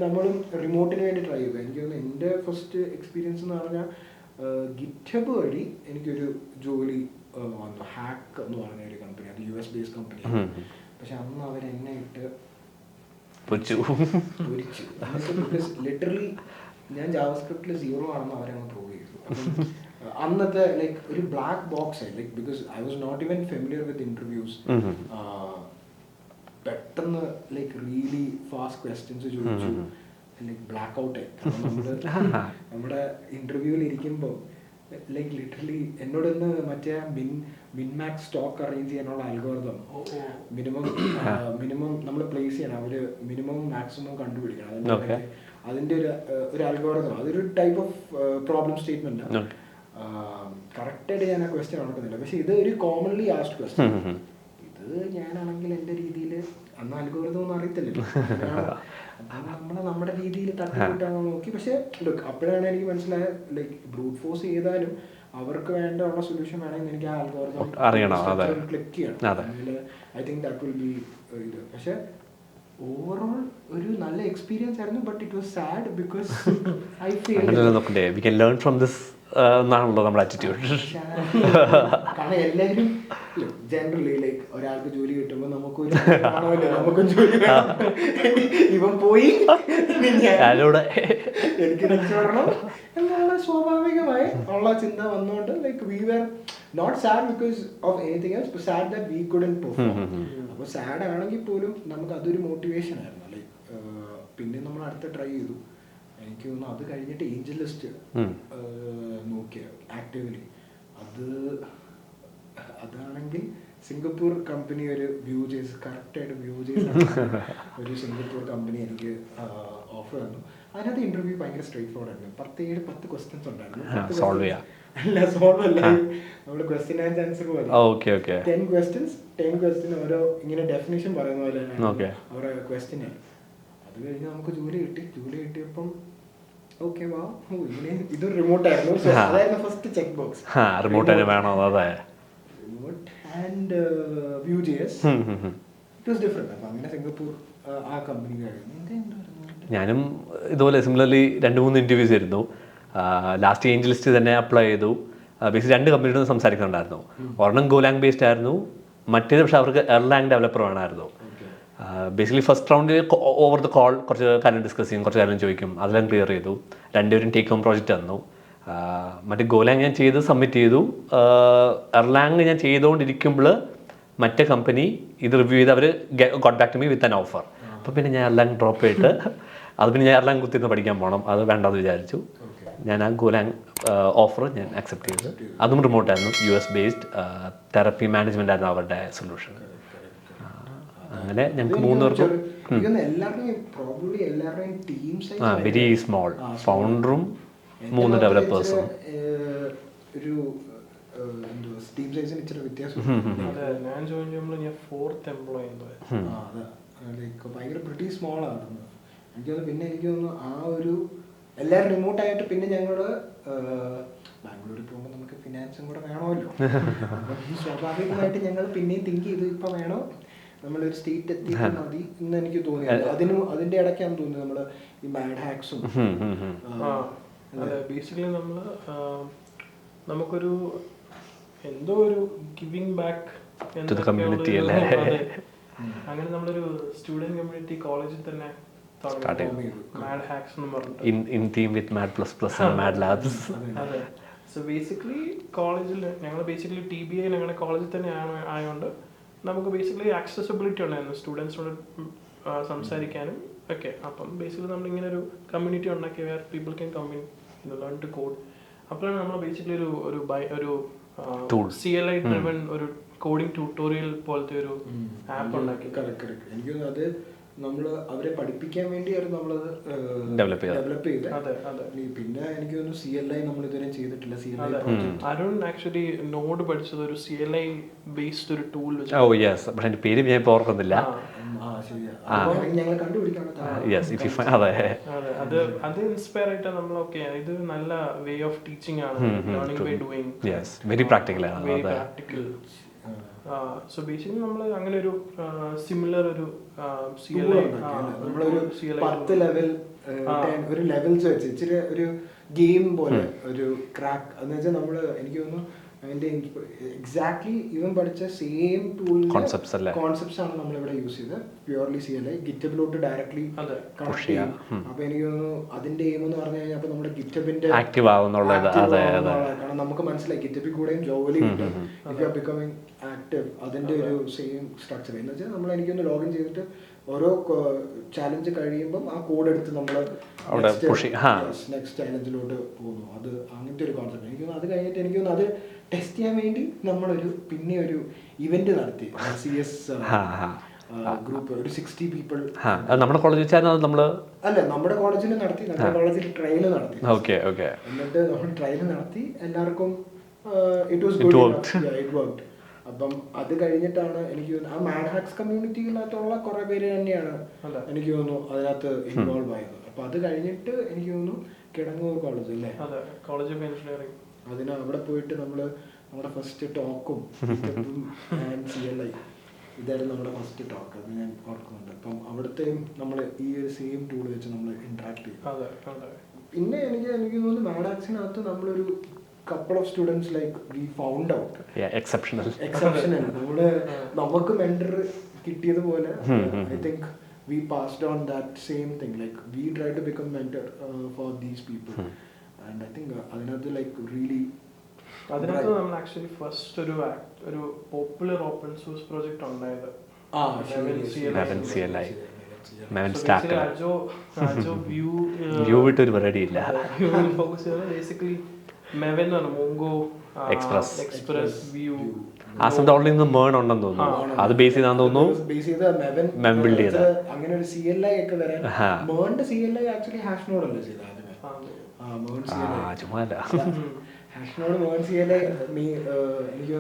നമ്മളും റിമോട്ടിന് വേണ്ടി ട്രൈ ചെയ്തു. എനിക്ക് തോന്നുന്നു എൻ്റെ ഫസ്റ്റ് എക്സ്പീരിയൻസ് എന്ന് പറഞ്ഞാൽ ഗിറ്റബ് വഴി എനിക്കൊരു ജോലി വന്നു. ഹാക്ക് എന്ന് പറഞ്ഞ ഒരു കമ്പനി, അത് US ബേസ്ഡ് കമ്പനിയാണ്. പക്ഷെ അന്ന് അവരെന്നെ ഇട്ട് പൊരിച്ചു. ലിറ്ററലി ഞാൻ ജാവാസ്ക്രിപ്റ്റിൽ 0 ആണെന്ന് അവരങ്ങ് പ്രൂവ് ചെയ്തു. അന്നത്തെ ലൈക്ക് ഒരു ബ്ലാക്ക് ബോക്സ് ആയി. Like because I was not even familiar with interviews. പെട്ടെന്ന് ലൈക്ക് റിയലി ഫാസ്റ്റ് ക്വസ്റ്റ്യൻസ് ചോദിച്ചു. ലൈക്ക് ബ്ലാക്ക് ഔട്ട് ആയി. നമ്മുടെ ഇന്റർവ്യൂവിൽ ഇരിക്കുമ്പോൾ ലൈക്ക് ലിറ്ററലി എന്നോടൊന്ന് മറ്റേ മിൻമാക്സ് സ്റ്റോക്ക് അറേഞ്ച് ചെയ്യാനുള്ള അൽഗോരിതം മിനിമം നമ്മൾ പ്ലേസ് ചെയ്യണം. അവര് മിനിമം മാക്സിമം കണ്ടുപിടിക്കണം. അതിന്റെ ഒരു അൽഗോരിതം, അതൊരു ടൈപ്പ് ഓഫ് പ്രോബ്ലം സ്റ്റേറ്റ്മെന്റ്. കറക്റ്റായിട്ട് ഞാൻ ആ ക്വസ്റ്റ്യൻ നടക്കുന്നില്ല. പക്ഷെ ഇത് ഒരു കോമൺലി ആസ്ഡ് ക്വസ്റ്റ്യൻ. ഇത് ഞാനാണെങ്കിൽ എൻ്റെ രീതിയിൽ അന്ന് അൽഗോരിതം ഒന്നും അറിയത്തില്ലല്ലോ. നമ്മുടെ രീതിയിൽ തട്ടിക്കൂട്ടാണോ നോക്കി. പക്ഷെ അപ്പോഴാണ് എനിക്ക് മനസ്സിലായത് ലൈക്ക് ബ്രൂട്ട് ഫോഴ്സ് ചെയ്താലും അവർക്ക് വേണ്ട ഉള്ള സൊല്യൂഷൻ വേണമെങ്കിൽ എനിക്ക് ആ അൽഗോരിതം ക്ലിക്ക് ചെയ്യണം. I think that will be ഇത്. പക്ഷെ ഓവറോൾ ഒരു നല്ല എക്സ്പീരിയൻസ് ആയിരുന്നു. But it was sad because I feel we can learn from this എന്നാണല്ലോ നമ്മുടെ ആറ്റിറ്റ്യൂഡ്. കാരണം എല്ലാവരും ജനറലി ലൈക്ക് ഒരാൾക്ക് ജോലി കിട്ടുമ്പോൾ നമുക്കൊരു കാണുമല്ലോ, നമുക്കും ജോലി വേണം. ഇവൻ പോയി എനിക്ക് രക്ഷപ്പെടണം എന്നുള്ള സ്വാഭാവികമായി ഉള്ള ചിന്ത വന്നുകൊണ്ട് like we were not sad because of anything else, but sad that we couldn't perform. അപ്പോൾ സാഡ് ആണെങ്കിൽ പോലും നമുക്ക് അതൊരു മോട്ടിവേഷൻ ആയിരുന്നു. ലൈക്ക് പിന്നെ നമ്മൾ അടുത്ത ട്രൈ ചെയ്തു. എനിക്ക് തോന്നുന്നു അത് കഴിഞ്ഞിട്ട് ഏഞ്ചൽ ലിസ്റ്റ് നോക്കിയ ആക്റ്റീവ്ലി അതാണെങ്കിൽ സിംഗപ്പൂർ കമ്പനി ഒരു കറക്റ്റായിട്ട് വ്യൂ ചെയ്ത് ഒരു സിംഗപ്പൂർ കമ്പനി എനിക്ക് ഓഫർ തന്നു. അതിനകത്ത് ഇന്റർവ്യൂ ഭയങ്കര സ്ട്രേറ്റ് ഫോർവേഡ് ആയിരുന്നു. 10 ക്വസ്റ്റ്യൻസ് ഉണ്ടായിരുന്നു. അല്ല സോൾവ് അല്ല, നമ്മള് ക്വസ്റ്റ്യൻ ആൻഡ് ആൻസർ പോലെ 10 ക്വസ്റ്റ്യൻ ഓരോ ഇങ്ങനെ ഡെഫിനേഷൻ പറയുന്ന പോലെ അവരുടെ ക്വസ്റ്റ്യൻ. അത് കഴിഞ്ഞ് നമുക്ക് ജോലി കിട്ടിയപ്പം ഓക്കെ വാ ഇങ്ങനെ ഇത് റിമോട്ട് ആയിരുന്നു. അതായിരുന്നു first check box. Remote and Vue.js. It was different. അപ്പം അങ്ങനെ സിംഗപ്പൂർ ആ കമ്പനി കഴിഞ്ഞു. ഞാനും ഇതുപോലെ സിമിലർലി 2-3 ഇൻ്റർവ്യൂസ് ആയിരുന്നു. ലാസ്റ്റ് ഏഞ്ചൽ ലിസ്റ്റ് തന്നെ അപ്ലൈ ചെയ്തു. ബേസിക്കലി 2 കമ്പനിയോട് സംസാരിക്കുന്നുണ്ടായിരുന്നു. ഒരെണ്ണം ഗോലാങ് ബേസ്ഡ് ആയിരുന്നു, മറ്റേത് പക്ഷേ അവർക്ക് എർലാങ് ഡെവലപ്പർ വേണമായിരുന്നു. ബേസിക്കലി ഫസ്റ്റ് റൗണ്ടിൽ ഓവർ ദ കോൾ കുറച്ച് കാര്യം ഡിസ്കസ് ചെയ്യും, കുറച്ച് കാര്യം ചോദിക്കും, അതെല്ലാം ക്ലിയർ ചെയ്തു. 2 ടേക്ക് ഹോം പ്രോജക്റ്റ് തന്നു. മറ്റേ ഗോലാങ് ഞാൻ ചെയ്ത് സബ്മിറ്റ് ചെയ്തു. എർലാങ് ഞാൻ ചെയ്തുകൊണ്ടിരിക്കുമ്പോൾ മറ്റേ കമ്പനി ഇത് റിവ്യൂ ചെയ്ത് അവർ got back to me with an offer. അപ്പോൾ പിന്നെ ഞാൻ എർലാങ് ഡ്രോപ്പ് ചെയ്തിട്ട് അത് പിന്നെ ഞാൻ എർലാങ് കുത്തിരുന്ന് പഠിക്കാൻ പോകണം, അത് വേണ്ടെന്ന് വിചാരിച്ചു. ഞാൻ ആ ഗോലാങ് ഓഫർ ഞാൻ അക്സെപ്റ്റ് ചെയ്തു. അതും റിമോട്ടായിരുന്നു, US ബേസ്ഡ് തെറപ്പി മാനേജ്മെൻ്റ് ആയിരുന്നു അവരുടെ സൊല്യൂഷൻ. അങ്ങനെ ഞങ്ങൾക്ക് 3 പേർക്കും വെരി സ്മോൾ ഫൗണ്ടറും 3 ഡെവലപ്പേഴ്സും. ഞാൻ ജോയിൻ ചെയ്യുമ്പോൾ ഞാൻ 4th എംപ്ലോയി ഭയങ്കര പ്രിറ്റി സ്മോൾ ആയിരുന്നു. പിന്നെ എനിക്ക് തോന്നുന്നു ആ ഒരു എല്ലാവരും റിമോട്ടായിട്ട് പിന്നെ ഞങ്ങള് ബാംഗ്ലൂരിൽ പോകുമ്പോൾ നമുക്ക് ഫിനാൻസും കൂടെ വേണമല്ലോ. സ്വാഭാവികമായിട്ട് ഞങ്ങൾ പിന്നെയും തിങ്ക് ചെയ്തു ഇപ്പം വേണോ നമ്മളൊരു സ്റ്റേറ്റ് എത്തിയിട്ട് മതി എന്ന് എനിക്ക് തോന്നിയത്. അതിന്റെ ഇടയ്ക്കാണ് തോന്നുന്നത് നമ്മള് ഈ മാഡ് ഹാക്സും. അതെ, ബേസിക്കലി നമുക്കൊരു എന്തോ ഒരു ഗിവിംഗ് ബാക്ക് അങ്ങനെ നമ്മളൊരു സ്റ്റുഡന്റ് കമ്മ്യൂണിറ്റി കോളേജിൽ തന്നെ മാഡ് ഹാക്സ് എന്ന് പറഞ്ഞിട്ട്. സോ ബേസിക്കലി കോളേജിൽ ഞങ്ങൾ ബേസിക്കലി TBI ഞങ്ങളുടെ കോളേജിൽ തന്നെ ആയതുകൊണ്ട് നമുക്ക് ബേസിക്കലി ആക്സസിബിലിറ്റി ഉണ്ടായിരുന്നു സ്റ്റുഡൻസിനോട് സംസാരിക്കാനും ഒക്കെ. അപ്പം ബേസിക്കലി നമ്മളിങ്ങനെ ഒരു കമ്മ്യൂണിറ്റി ഉണ്ടാക്കി where people can come in learn to code. അപ്പോഴാണ് നമ്മൾ ബേസിക്കലി ഒരു CLI ഡ്രിവൺ ഒരു കോഡിംഗ് ട്യൂട്ടോറിയൽ പോലത്തെ ഒരു ആപ്പ് ഉണ്ടാക്കി. എനിക്ക് അത് നമ്മൾ അവരെ പഠിപ്പിക്കാൻ വേണ്ടിയായിരുന്നു നമ്മളത് ഡെവലപ്പ് ചെയ്തത്. പിന്നെ എനിക്ക് തോന്നുന്നു CLI നമ്മൾ ഇതുവരെ ചെയ്തിട്ടില്ല. അരുൺ ആക്ച്വലി നോഡ് പഠിച്ചത് ഒരു CLI ബേസ്ഡ് ഒരു ടൂൾ. പക്ഷെ എൻ്റെ പേര് ഞാൻ ഇപ്പോൾ ഓർക്കുന്നില്ല. ഞങ്ങൾ കണ്ടുപിടിക്കാൻ അത് ഇൻസ്പയർ ആയിട്ട് നമ്മൾ ഇത് നല്ല വേ ഓഫ് ടീച്ചിങ് ആണ്. Learning by doing. Very practical ആണ്. Very practical. സോ ബേസിക്കലി നമ്മൾ അങ്ങനെ ഒരു സിമിലർ ഒരു CLI നമ്മളൊരു 10 ലെവൽ ഒരു ലെവൽസ് വെച്ച് ഇച്ചിരി ഒരു ഗെയിം പോലെ ഒരു ക്രാക്ക് എന്ന് വെച്ചാൽ നമ്മൾ എനിക്ക് തോന്നുന്നു അതിന്റെ എക്സാക്ട്ലി ഇവൻ പഠിച്ച സെയിം ടൂളിന്റെ കോൺസെപ്റ്റ്സ് ആണ് നമ്മളിവിടെ യൂസ് ചെയ്തത്. പ്യൂർലി CLI ഗിറ്റബിലോട്ട് ഡയറക്ട്ലി കണക്ട് ചെയ്യും. അപ്പൊ എനിക്ക് തോന്നുന്നു അതിന്റെ എയിം എന്ന് പറഞ്ഞു കഴിഞ്ഞാൽ നമ്മുടെ ഗിറ്റബിന്റെ ആക്റ്റീവ് ആവുന്നുള്ളത്. കാരണം നമുക്ക് മനസ്സിലായി ഗിറ്റബിൽ കൂടെയും ജോലി കിട്ടും. If you are becoming active അതിന്റെ ഒരു സെയിം സ്ട്രക്ചർ എന്ന് വെച്ചാൽ നമ്മൾ എനിക്കൊന്ന് ലോഗിൻ ചെയ്തിട്ട് ഓരോ ചാലഞ്ച് കഴിയുമ്പം ആ കോഡ് എടുത്ത് നമ്മൾ നെക്സ്റ്റ് ചാലഞ്ചിലോട്ട് പോകുന്നു. അത് അങ്ങനത്തെ ഒരു കോൺസെപ്റ്റ് എനിക്ക് തോന്നുന്നു. അത് കഴിഞ്ഞിട്ട് എനിക്ക് തോന്നുന്നു അത് ടെസ്റ്റ് ചെയ്യാൻ വേണ്ടി നമ്മളൊരു പിന്നെ ഒരു ഇവന്റ് നടത്തി. CS ഗ്രൂപ്പ് ഒരു 60 പീപ്പിൾ നമ്മുടെ കോളേജിൽ അല്ല നമ്മുടെ കോളേജിൽ നടത്തി. നമ്മുടെ കോളേജിൽ ട്രയൽ നടത്തി. എന്നിട്ട് നമ്മൾ ട്രയൽ നടത്തി എല്ലാവർക്കും it was good, it worked. അപ്പം അത് കഴിഞ്ഞിട്ടാണ് എനിക്ക് ആ മാഡ് ഹാക്സ് കമ്മ്യൂണിറ്റിയിനകത്തുള്ള കുറെ പേര് തന്നെയാണ് എനിക്ക് തോന്നുന്നു അതിനകത്ത് ഇൻവോൾവ് ആയത്. അപ്പൊ അത് കഴിഞ്ഞിട്ട് എനിക്ക് തോന്നുന്നു കിടങ്ങൂർ കോളേജ് അല്ലേ, കോളേജ് ഓഫ് എഞ്ചിനീയറിംഗ്, അവിടെ പോയിട്ട് നമ്മുടെ ഫസ്റ്റ് ടോക്കും CLI ഇതായിരുന്നു നമ്മുടെ ഫസ്റ്റ് ടോക്ക്. അത് ഞാൻ ഓർക്കുന്നുണ്ട്. അപ്പം അവിടുത്തെയും നമ്മൾ ഈ ഒരു സെയിം ടൂൾ വെച്ച് നമ്മൾ ഇന്ററാക്ട് ചെയ്യും. പിന്നെ എനിക്ക് തോന്നുന്നു മാഡ് ഹാക്സിനകത്ത് നമ്മളൊരു couple of students like we found out exceptional നമ്മള് നമുക്ക് mentor കിട്ടിയതുപോലെ I think we passed on that same thing, like we tried to become mentor for these people and I think അതിനകത്ത് like really അതിനകത്ത് നമ്മൾ actually first ഒരു popular open source project ഉണ്ടായത് view വിട്ടൊരു പരിപാടിയില്ല. Basically മെവൻ എന്ന് പറഞ്ഞ മോങ്കോ express view ആ സമയത്ത് ഓൾറെഡി മേൺ ഉണ്ടെന്ന് തോന്നുന്നു. അത് ബേസ് ചെയ്താന്ന് തോന്നുന്നു മെൻ ബിൽഡ് ചെയ്ത അങ്ങനെ ഒരു CLI ഒക്കെ വരാൻ മേണിന്റെ CLI ആക്ച്വലി ഹാഷ്നോഡ് അല്ലേ ചെയ്തത് ആദ്യമേ. ചുമ്മാല്ല ഹാഷ്നോഡ് മേൺ CLI എനിക്ക്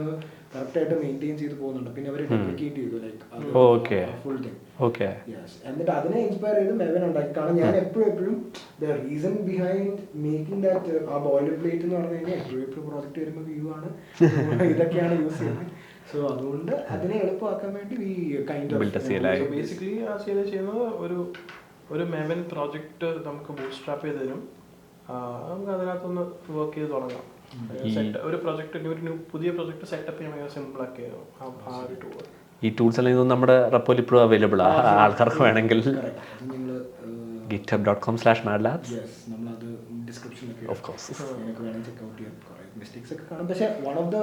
കറക്റ്റായിട്ട് മെയിൻറ്റെയിൻ ചെയ്ത് പോകുന്നുണ്ട്. പിന്നെ അവർ ഡെപ്ലിക്കേറ്റ് ചെയ്തു ലൈക്ക് ഫുൾ ടൈം. എന്നിട്ട് അതിനെ ഇൻസ്പയർ ചെയ്ത് മെവൻ ഉണ്ടാക്കി. കാരണം ഞാൻ എപ്പോഴും the reason behind making that ആ ബോയിലർ പ്ലേറ്റ് എന്ന് പറഞ്ഞു കഴിഞ്ഞാൽ എപ്പോഴും പ്രോജക്റ്റ് വരുമ്പോൾ വ്യൂ ആണ് ഇതൊക്കെയാണ് യൂസ് ചെയ്യുന്നത്. സോ അതുകൊണ്ട് അതിനെ എളുപ്പമാക്കാൻ വേണ്ടി ഈ കൈൻഡ് ഓഫ് ബേസിക്കലി ആ CLI ചെയ്യുന്നത് ഒരു മെവൻ പ്രോജക്റ്റ് നമുക്ക് ബൂട്ട്സ്ട്രാപ്പ് ചെയ്ത് തരും. നമുക്ക് അതിനകത്തൊന്ന് വർക്ക് ചെയ്ത് തുടങ്ങാം. ഒരു പ്രൊജക്ട് ഒരു പുതിയ പ്രൊജക്ട് സെറ്റപ്പ് ചെയ്യാൻ ഭയങ്കര സിമ്പിൾ ആക്കിയായിരുന്നു. ഈ ടൂൾസ് എല്ലാം നമ്മുടെ റെപ്പോയിൽ ഇപ്പോഴും അവൈലബിൾ ആണ് ആൾക്കാർക്ക് വേണമെങ്കിൽ. github.com/madlabs നമ്മളത് ഡിസ്ക്രിപ്ഷനിലൊക്കെ ഓഫ് കോഴ്സ് നിങ്ങൾക്ക് വേണമെങ്കിൽ ചെക്ക് ഔട്ട് ചെയ്യാം. കുറേ മിസ്റ്റേക്സ് ഒക്കെ കാണും. പക്ഷേ വൺ ഓഫ് ദ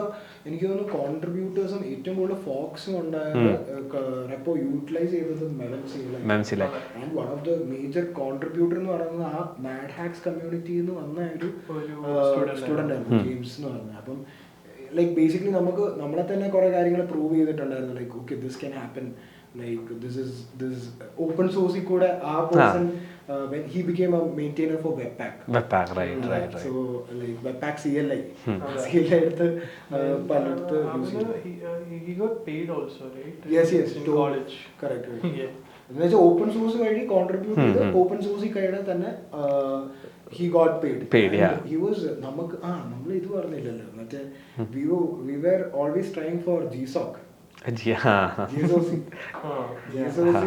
എനിക്ക് തോന്നുന്നു കോൺട്രിബ്യൂട്ടേഴ്സും ഏറ്റവും കൂടുതൽ ഫോക്സും ഉണ്ടായത് റെപ്പോ യൂട്ടിലൈസ് ചെയ്തത് മെവൻ CLI. And one of the major contributor എന്ന് പറയുന്നത് ആ മാഡ് ഹാക്സ് കമ്മ്യൂണിറ്റിയിൽ നിന്ന് വന്ന ഒരു സ്റ്റുഡൻ്റ് ആയിരുന്നു ജെയിംസ് എന്ന് പറഞ്ഞത്. അപ്പം ലൈക്ക് ബേസിക്കലി നമുക്ക് നമ്മളെ തന്നെ കുറേ കാര്യങ്ങൾ പ്രൂവ് ചെയ്തിട്ടുണ്ടായിരുന്നു. Like okay this can happen, like this open source കൂടെ ആ person when he became a maintainer for webpack right so like webpack CLI എടുത്ത് പലയിടത്ത് യൂസ് ചെയ്തു. he got paid also, right? yes in college, correct എന്നുവെച്ചാൽ open source വഴി contribute ചെയ്ത് open സോഴ്സിൽ കഴിയാൻ തന്നെ he got paid yeah. he was നമുക്ക് നമ്മൾ ഇത് പറഞ്ഞില്ലല്ലോ മറ്റേ we were always trying for GSOC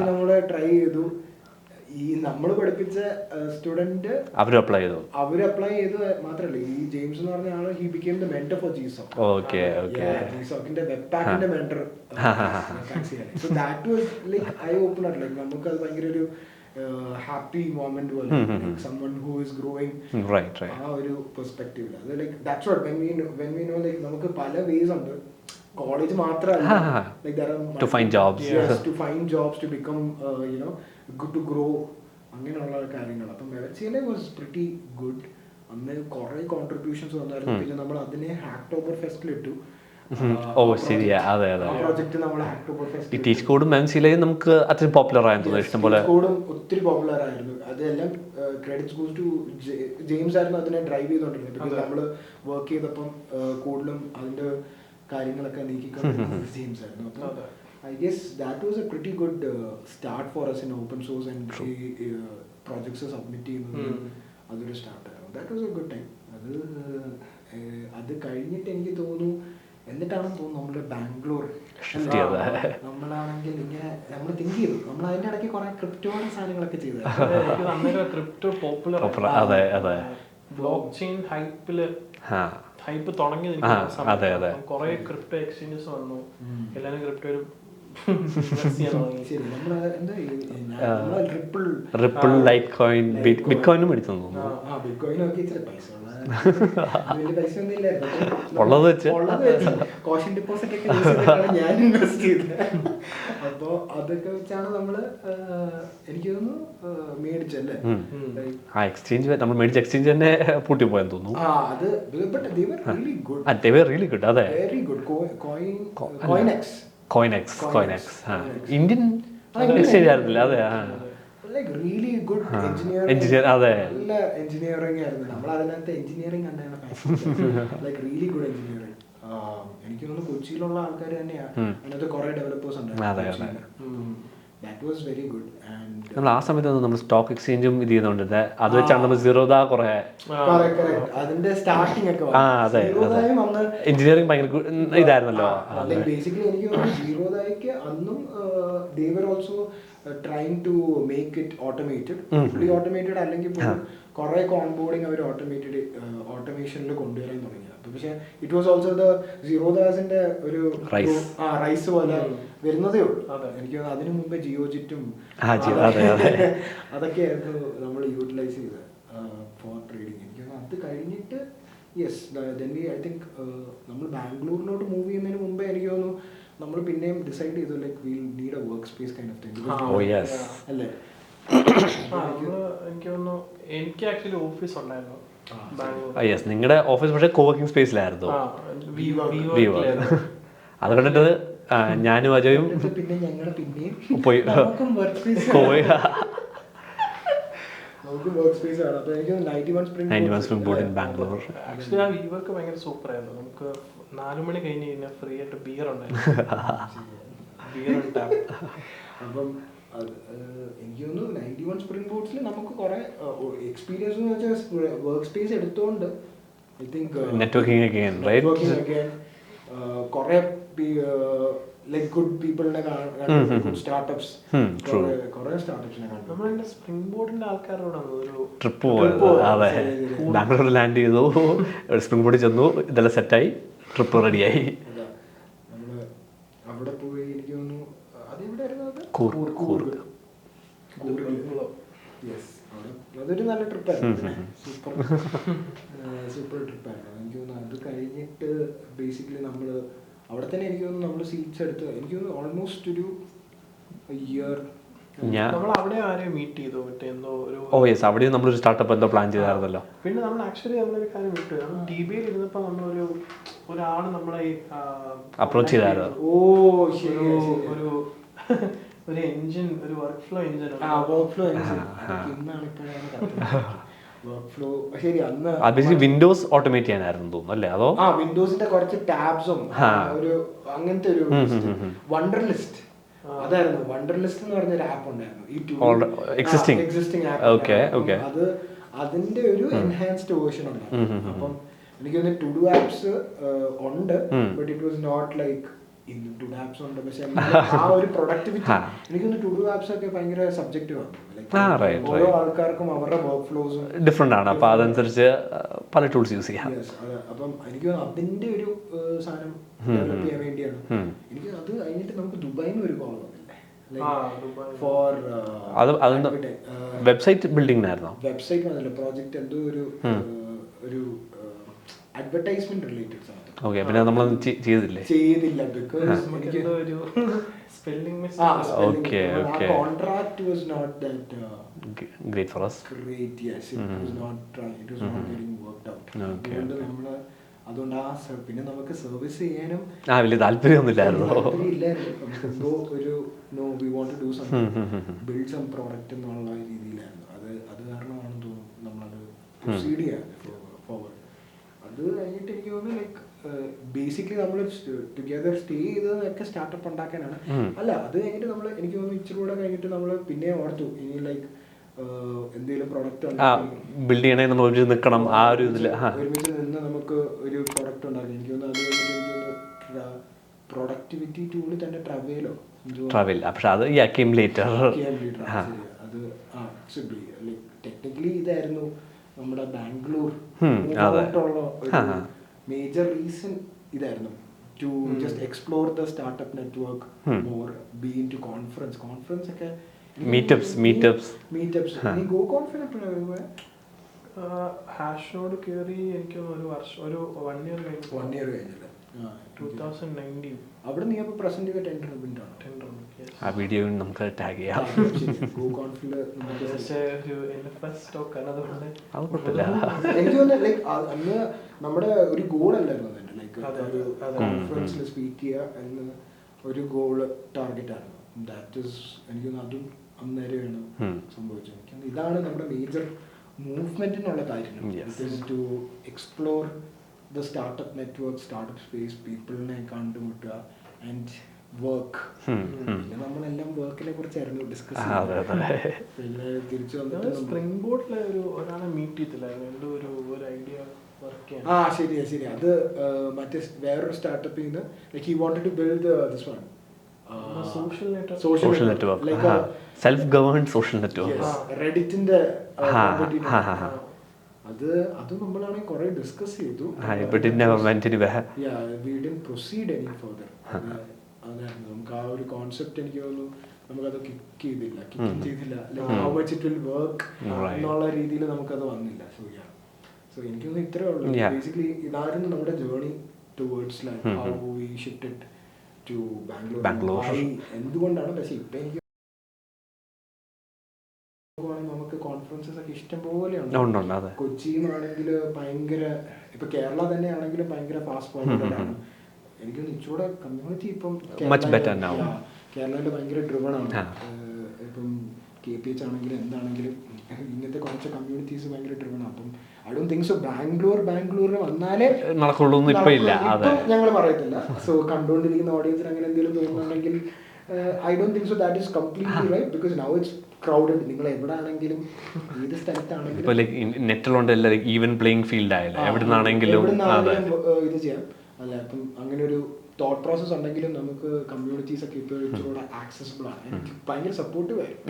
നമ്മള് ട്രൈ ചെയ്തു. ഈ നമ്മൾ പഠിപ്പിച്ച സ്റ്റുഡന്റ് അവര് അപ്ലൈ ചെയ്തു മാത്രല്ല ഈ ജെയിംസ് എന്ന് പറഞ്ഞ ആള് he became the mentor for GSOC. GSOCന്റെ വെബ്പാക്കിന്റെ mentor. so that was like eye opener. like നമുക്ക് അത് ഭയങ്കര ഒരു ഹാപ്പി മൊമെന്റ് പോലെ someone who is growing ആ ഒരു പെർസ്പെക്റ്റീവില്. അത് like that's what when we know like നമുക്ക് പല വേസ് ഉണ്ട്. കോളേജ് മാത്രമല്ല like there are to find jobs to become good to grow അങ്ങനെയുള്ള കാര്യങ്ങൾ. അപ്പം CLI was pretty good. അന്ന് കുറേ കോൺട്രിബ്യൂഷൻസ് വന്നായിരുന്നു. പിന്നെ നമ്മൾ അതിനെ ഹാക്ടോബർ ഫെസ്റ്റിൽ ഇട്ടു. പ്രോജക്റ്റ് നമ്മൾ ഹാക്ടോബർ ഫെസ്റ്റ് ടീച്ച് കോഡും CLI നമുക്ക് അത്രയും പോപ്പുലർ ആയിരുന്നു. ഇഷ്ടംപോലെ കോഡും ഒത്തിരി പോപ്പുലർ ആയിരുന്നു. അതെല്ലാം ക്രെഡിറ്റ്സ് ഗോസ് ടു ജെയിംസ് ആയിരുന്നു അതിനെ ഡ്രൈവ് ചെയ്തോണ്ടിരുന്നത്. പിന്നെ നമ്മൾ വർക്ക് ചെയ്തപ്പം കൂടുതലും അതിന്റെ കാര്യങ്ങളൊക്കെ നീക്കിക്കൊണ്ട് ജെയിംസ് ആയിരുന്നു. അപ്പോൾ I guess that was a pretty good start for us in open source and ഈ പ്രോജക്ട്സ് സബ്മിറ്റ് ചെയ്യുന്നത് അതൊരു സ്റ്റാർട്ടായിരുന്നു. That was a good time. അത് കഴിഞ്ഞിട്ട് എനിക്ക് തോന്നുന്നു എന്നിട്ടാണെന്ന് തോന്നുന്നു നമ്മൾ ബാംഗ്ലൂർ നമ്മളാണെങ്കിൽ ഇങ്ങനെ നമ്മൾ തിങ്ക് ചെയ്തു. നമ്മൾ അതിൻ്റെ ഇടയ്ക്ക് കുറെ ക്രിപ്റ്റോയുടെ സാധനങ്ങളൊക്കെ ചെയ്തു. Crypto popular block chain hype തുടങ്ങി കുറെ ക്രിപ്റ്റോ എക്സ്ചേഞ്ചസ് വന്നു. എല്ലാരും ക്രിപ്റ്റോയിലും റിപ്പിൾ ലൈറ്റ് കോയിൻ ബിറ്റ്കോയിനും എടുത്തു ഉള്ളത് വെച്ച് കോഷൻ ഡിപ്പോസിറ്റ് ഒക്കെ യൂസ് ചെയ്തിട്ടാണ് ഞാൻ ഇൻവെസ്റ്റ് ചെയ്തത്. അപ്പോ അതൊക്കെ വെച്ചാണ് നമ്മള് എനിക്ക് തോന്നുന്നു മേടിച്ചല്ലേ. ആ എക്സ്ചേഞ്ച് നമ്മൾ മേടിച്ച എക്സ്ചേഞ്ച് തന്നെ പൂട്ടി പോയെന്ന് തോന്നുന്നു. അത് റിയലി ഗുഡ്. അതെ വെരി ഗുഡ്. കോയിനെക്സ് ഇന്ത്യൻ എക്സ്ചേഞ്ച് ആയിരുന്നില്ല. അതെ ലൈക്ക് റിയലി ഗുഡ് എഞ്ചിനീയർ. അതെ നല്ല എഞ്ചിനീയറിംഗ് ആയിരുന്നു. നമ്മൾ അതിനകത്ത് എഞ്ചിനീയറിംഗ് കണ്ടാണ് ലൈക്ക് റിയലി ഗുഡ് എഞ്ചിനീയറിംഗ്. എനിക്ക് തോന്നുന്നു കൊച്ചിയിലുള്ള ആൾക്കാർ തന്നെയാണ് അതിനകത്ത് കുറെ ഡെവലപ്പേഴ്സ് ഉണ്ടായിരുന്നു. That was very good. And നമ്മൾ ആ സമയത്ത് നമ്മൾ സ്റ്റോക്ക് എക്സ്ചേഞ്ചും ഇത് ചെയ്തോണ്ടിരുന്നത്. അത് വെച്ചാണ് നമ്മൾ സീറോദ കുറെ അതിന്റെ സ്റ്റാർട്ടിംഗ് ഒക്കെ എഞ്ചിനീയറിംഗ് ഭയങ്കര ഇതായിരുന്നല്ലോ. ബേസിക്കലി എനിക്ക് തോന്നുന്നു സീറോദായ്ക്ക് അന്നും they were also trying to make it automated, fully automated അല്ലെങ്കിൽ പോലും കുറെ ഓൺബോർഡിങ് അവർ ഓട്ടോമേഷനിൽ കൊണ്ടുവരാൻ തുടങ്ങി. പക്ഷെ ഇറ്റ് വാസ് ഓൾസോ ദ സീറോദാസിന്റെ ഒരു റൈസ് പോലെ വരുന്നതേ ഉള്ളൂ. എനിക്ക് തോന്നുന്നു അതിനു മുമ്പേ ജിയോജിറ്റും അതൊക്കെയായിരുന്നു നമ്മൾ യൂട്ടിലൈസ് ചെയ്തത് ഫോർ ട്രേഡിങ്. എനിക്ക് തോന്നുന്നു അത് കഴിഞ്ഞിട്ട് യെസ് ഐ തിങ്ക് നമ്മൾ ബാംഗ്ലൂരിലോട്ട് മൂവ് ചെയ്യുന്നതിന് മുമ്പേ എനിക്ക് തോന്നുന്നു നമ്മൾ പിന്നെയും ഡിസൈഡ് ചെയ്തു like will need A work space kind of thing അല്ലേ. എനിക്ക് തോന്നുന്നു എനിക്ക് ആക്ച്വലി ഓഫീസ് ഉണ്ടായിരുന്നു യെസ്, നിങ്ങളുടെ ഓഫീസ് പക്ഷേ കോവർക്കിംഗ് സ്പേസിലായിരുന്നു. അത് കണ്ടിട്ട് ഞാനും അജയും പിന്നെ ഞങ്ങൾ പിന്നെയും പോയി ബാംഗ്ലൂർ. ആക്ച്വലി ആ വീവർക്ക് ഭയങ്കര സൂപ്പർ ആയിരുന്നു. നമുക്ക് 4 മണി കഴിഞ്ഞ് കഴിഞ്ഞാൽ ഫ്രീ ആയിട്ട് ബിയർ ഉണ്ടായിരുന്നു. അപ്പം എനിക്ക് തോന്നുന്നു 91 സ്പ്രിംഗ് ബോട്ട്സിൽ നമുക്ക് കുറെ എക്സ്പീരിയൻസ് എന്ന് വെച്ചാൽ വർക്ക് സ്പേസ് എടുത്തോണ്ട് ഐ തിങ്ക് നെറ്റ്വർക്കിംഗ് അഗൈൻ കുറെ ലൈക് ഗുഡ് പീപ്പിളിനെ കാണാൻ സ്റ്റാർട്ടപ്സ് കുറെ സ്റ്റാർട്ടപ്സിനെ കാണാൻ നമ്മളെന്റെ സ്പ്രിംഗ് ബോർഡിന്റെ ആൾക്കാരോടാണ് ഒരു ട്രിപ്പ് പോയത്. അതെ, ബാംഗ്ലൂർ ലാൻഡ് ചെയ്തു, സ്പ്രിംഗ് ബോർഡിൽ ചെന്നു, ഇതെല്ലാം സെറ്റായി, ട്രിപ്പ് റെഡിയായി. നമ്മള് അവിടെ പോയി എനിക്ക് തോന്നുന്നു അതൊരു നല്ല ട്രിപ്പായിരുന്നു, സൂപ്പർ ട്രിപ്പായിരുന്നു. എനിക്ക് തോന്നുന്നു അത് കഴിഞ്ഞിട്ട് ബേസിക്കലി നമ്മള് അവിടെ തന്നെ എനിക്ക് തോന്നുന്നു നമ്മൾ സീറ്റ്സ് എടുത്ത് എനിക്ക് തോന്നുന്നു ഓൾമോസ്റ്റ് ഒരു ഇയർ നമ്മൾ അവിടെ ആരെയും മീറ്റ് ചെയ്തു മറ്റേ എന്തോ ഒരു അവിടെ നമ്മളൊരു സ്റ്റാർട്ടപ്പ് എന്തോ പ്ലാൻ ചെയ്തായിരുന്നല്ലോ. പിന്നെ നമ്മൾ ആക്ച്വലി നമ്മളൊരു കാര്യം വിട്ടു, നമ്മൾ ഡിബിയിൽ ഇരുന്നപ്പോൾ നമ്മളൊരു ഒരാൾ നമ്മളെ അപ്രോച്ച് ചെയ്തായിരുന്നു. ഒരു എഞ്ചിൻ, ഒരു work flow engine Windows automate ചെയ്യാനായിരുന്നു തോന്നുന്നു അല്ലേ? അതോ വിൻഡോസിന്റെ കുറച്ച് ടാബ്സും ഒരു അങ്ങനത്തെ ഒരു വണ്ടർലിസ്റ്റ് അതായിരുന്നു. വണ്ടർലിസ്റ്റ് എന്ന് പറഞ്ഞ ഒരു ആപ്പ് ഉണ്ടായിരുന്നു, എക്സിസ്റ്റിംഗ് ആപ്പ്. അത് അതിന്റെ ഒരു എൻഹാൻസ്ഡ് വേർഷൻ ഉണ്ടായിരുന്നു. അപ്പം എനിക്ക് തോന്നുന്നു ടു ഡു ആപ്സ് ഉണ്ട്, but it was not like to do apps ഉണ്ട്. പക്ഷെ ആ ഒരു പ്രൊഡക്ടിവിറ്റി എനിക്ക് തോന്നുന്നു ടു ഡു ആപ്സ് ഒക്കെ ഭയങ്കര സബ്ജക്റ്റീവ് ആണ്. ഓരോ ആൾക്കാർക്കും അവരുടെ വർക്ക് ഫ്ലോസും ഡിഫറെന്റ് ആണ്, അപ്പൊ അതനുസരിച്ച് പല ടൂൾസ് യൂസ് ചെയ്യാം. അപ്പം എനിക്ക് അതിന്റെ ഒരു സാധനം ഡെവലപ്പ് ചെയ്യാൻ വേണ്ടിയാണ്. എനിക്ക് അത് കഴിഞ്ഞിട്ട് നമുക്ക് ദുബായിന്ന് ഒരു കോൾ വന്നില്ലേ ഫോർ വെബ്സൈറ്റ് ബിൽഡിംഗ് ആയിരുന്നോ? വെബ്സൈറ്റ് വന്നില്ല, പ്രോജക്റ്റ് എന്തോ ഒരു അഡ്വർടൈസ്മെന്റ് റിലേറ്റഡ് സാധനം. ഓക്കെ, പിന്നെ നമ്മൾ ചെയ്തില്ല because spelling mistake. Contract was not that great for us. Great, yes. It was not getting worked out. Okay. അതുകൊണ്ട് പിന്നെ നമുക്ക് സർവീസ് ചെയ്യാനും വലിയ താല്പര്യമൊന്നുമില്ലായിരുന്നു. We want to do something, build some product എന്നുള്ള രീതിയിലായിരുന്നു. അത് കാരണമാണെന്ന് തോന്നുന്നു നമ്മളത് പ്രൊസീഡ് ചെയ്യാൻ ഫോർവേഡ്. അത് കഴിഞ്ഞിട്ട് എനിക്ക് തോന്നുന്നു ലൈക്ക് ബേസിക്കലി നമ്മൾ ടുഗദർ സ്റ്റേ ചെയ്തതൊക്കെ സ്റ്റാർട്ടപ്പ് ഉണ്ടാക്കാനാണ്. അല്ല, അത് കഴിഞ്ഞിട്ട് നമ്മൾ എനിക്ക് തോന്നുന്നു ഇച്ചിരി കൂടെ കഴിഞ്ഞിട്ട് നമ്മൾ പിന്നെ ഓർത്തു ഇനി ലൈക്ക് എന്തെങ്കിലും പ്രൊഡക്റ്റ് ബിൽഡ് ചെയ്യണേ നമ്മൾ ഒരുമിച്ച് നിൽക്കണം. ആ ഒരു ഇതിൽ ഒരുമിച്ച് നിന്ന് നമുക്ക് ഒരു പ്രൊഡക്റ്റ് ഉണ്ടാക്കി. എനിക്ക് തോന്നുന്നു അത് കഴിഞ്ഞിട്ട് എനിക്ക് തോന്നുന്നു പ്രൊഡക്ടിവിറ്റി ടൂളിൽ തന്നെ ട്രാവൽ പക്ഷെ അത് അത് ടെക്നിക്കലി ഇതായിരുന്നു നമ്മുടെ ബാംഗ്ലൂർ മേജർ റീസൺ ഇതായിരുന്നു, to just explore the startup network more, be into conference ഒക്കെ മീറ്റപ്സ്. നീ ഗോ കോൺഫറൻസ് ഹാഷിനോട് കയറി എനിക്ക് ഒരു വർഷം ഒരു 1 year കഴിഞ്ഞില്ല 2019. അവിടെ നീ അപ്പോൾ പ്രസന്റ് ചെയ്ത ടെൻഡർ ആ വീഡിയോ നമുക്ക് ടാഗ് ചെയ്യാം. ഗോ കോൺഫില് എനിക്ക് തോന്നുന്നു ലൈക്ക് അന്ന് നമ്മുടെ ഒരു ഗോൾ അല്ലായിരുന്നു ലൈക്ക് കോൺഫറൻസിൽ സ്പീക്ക് ചെയ്യുക എന്ന ഒരു ഗോള് ടാർഗറ്റ് ആണ്. ദാറ്റ് ഈസ് എനിക്ക് തോന്നുന്നു അതും അന്നേരമാണ് സംഭവിച്ചത്. എനിക്ക് ഇതാണ് നമ്മുടെ മേജർ മൂവ്മെന്റിനുള്ള കാര്യം, to explore the startup network, startup space, പീപ്പിളിനെ കണ്ടുമുട്ടുക ആൻഡ് വർക്ക്. പിന്നെ നമ്മളെല്ലാം വർക്കിനെ കുറിച്ചായിരുന്നു ഡിസ്കസ് ചെയ്യുന്നത്. പിന്നെ തിരിച്ചു വന്നിട്ട് സ്പ്രിംഗ് ബോർഡിലെ ഒരാളെ മീറ്റ് ചെയ്തില്ലായിരുന്നു, എന്തോ ഒരു ഐഡിയ വർക്ക് ചെയ്യാൻ. ശരിയാ. അത് മറ്റേ വേറൊരു സ്റ്റാർട്ടപ്പിൽ നിന്ന് like he wanted to build this one social network social network, self governed social network. റെഡിറ്റിന്റെ അത് നമ്മളാണെങ്കിൽ കുറെ ഡിസ്കസ് ചെയ്തു. അതായിരുന്നു നമുക്ക് ആ ഒരു കോൺസെപ്റ്റ്. എനിക്ക് തോന്നുന്നു നമുക്കത് കിക്ക് ചെയ്തില്ല how much it will work എന്നുള്ള രീതിയിൽ നമുക്കത് വന്നില്ല. സോ എനിക്ക് തോന്നുന്നു ഇത്രേ ഉള്ളൂ. ബേസിക്കലി ഇതായിരുന്നു നമ്മുടെ journey towards like how we shifted to Bangalore. എന്തുകൊണ്ടാണ്, പക്ഷെ ഇപ്പൊ എനിക്ക് നമുക്ക് കോൺഫറൻസസ് ഒക്കെ ഇഷ്ടം പോലെയാണ്. കൊച്ചിയിലാണെങ്കിൽ ഭയങ്കര, ഇപ്പൊ കേരള തന്നെ ആണെങ്കിലും ഭയങ്കര ഫാസ്റ്റ് ഫോർവേഡ് ആണ്. എനിക്ക് ഇച്ചിരൂടെ കമ്മ്യൂണിറ്റി ഇപ്പം കേരളത്തിൽ ഭയങ്കര ഡ്രിവൺ ആണ്. ഇപ്പം KPH ആണെങ്കിലും എന്താണെങ്കിലും ഇങ്ങനത്തെ കുറച്ച് കമ്മ്യൂണിറ്റീസ് ഭയങ്കര ഡ്രിവൺ ആണ്. അപ്പം ഐ ഡോണ്ട് തിങ്ക് സോ ബാംഗ്ലൂരിൽ വന്നാലേ നടക്കുള്ളൂ ഞങ്ങൾ പറയത്തില്ല. സോ കണ്ടുകൊണ്ടിരിക്കുന്ന ഓഡിയൻസിന് അങ്ങനെ എന്തെങ്കിലും തോന്നുന്നുണ്ടെങ്കിൽ I don't think so that is completely right, because now it's crowded. നിങ്ങൾ എവിടെ ആണെങ്കിലും ഏത് സ്ഥലത്താണെങ്കിലും നെറ്റിലുണ്ട് എല്ലാവരും ഈവൻ പ്ലേയിങ് ഫീൽഡ് ആയില്ല. എവിടുന്നാണെങ്കിലും ഇത് ചെയ്യാം. അല്ല അപ്പം അങ്ങനെ ഒരു തോട്ട് പ്രോസസ് ഉണ്ടെങ്കിലും നമുക്ക് കമ്മ്യൂണിറ്റീസ് ഒക്കെ ഇപ്പോൾ ഇച്ചിരൂടെ ആക്സസിബിൾ ആണ്. എനിക്ക് ഭയങ്കര സപ്പോർട്ടീവ് ആയിരുന്നു.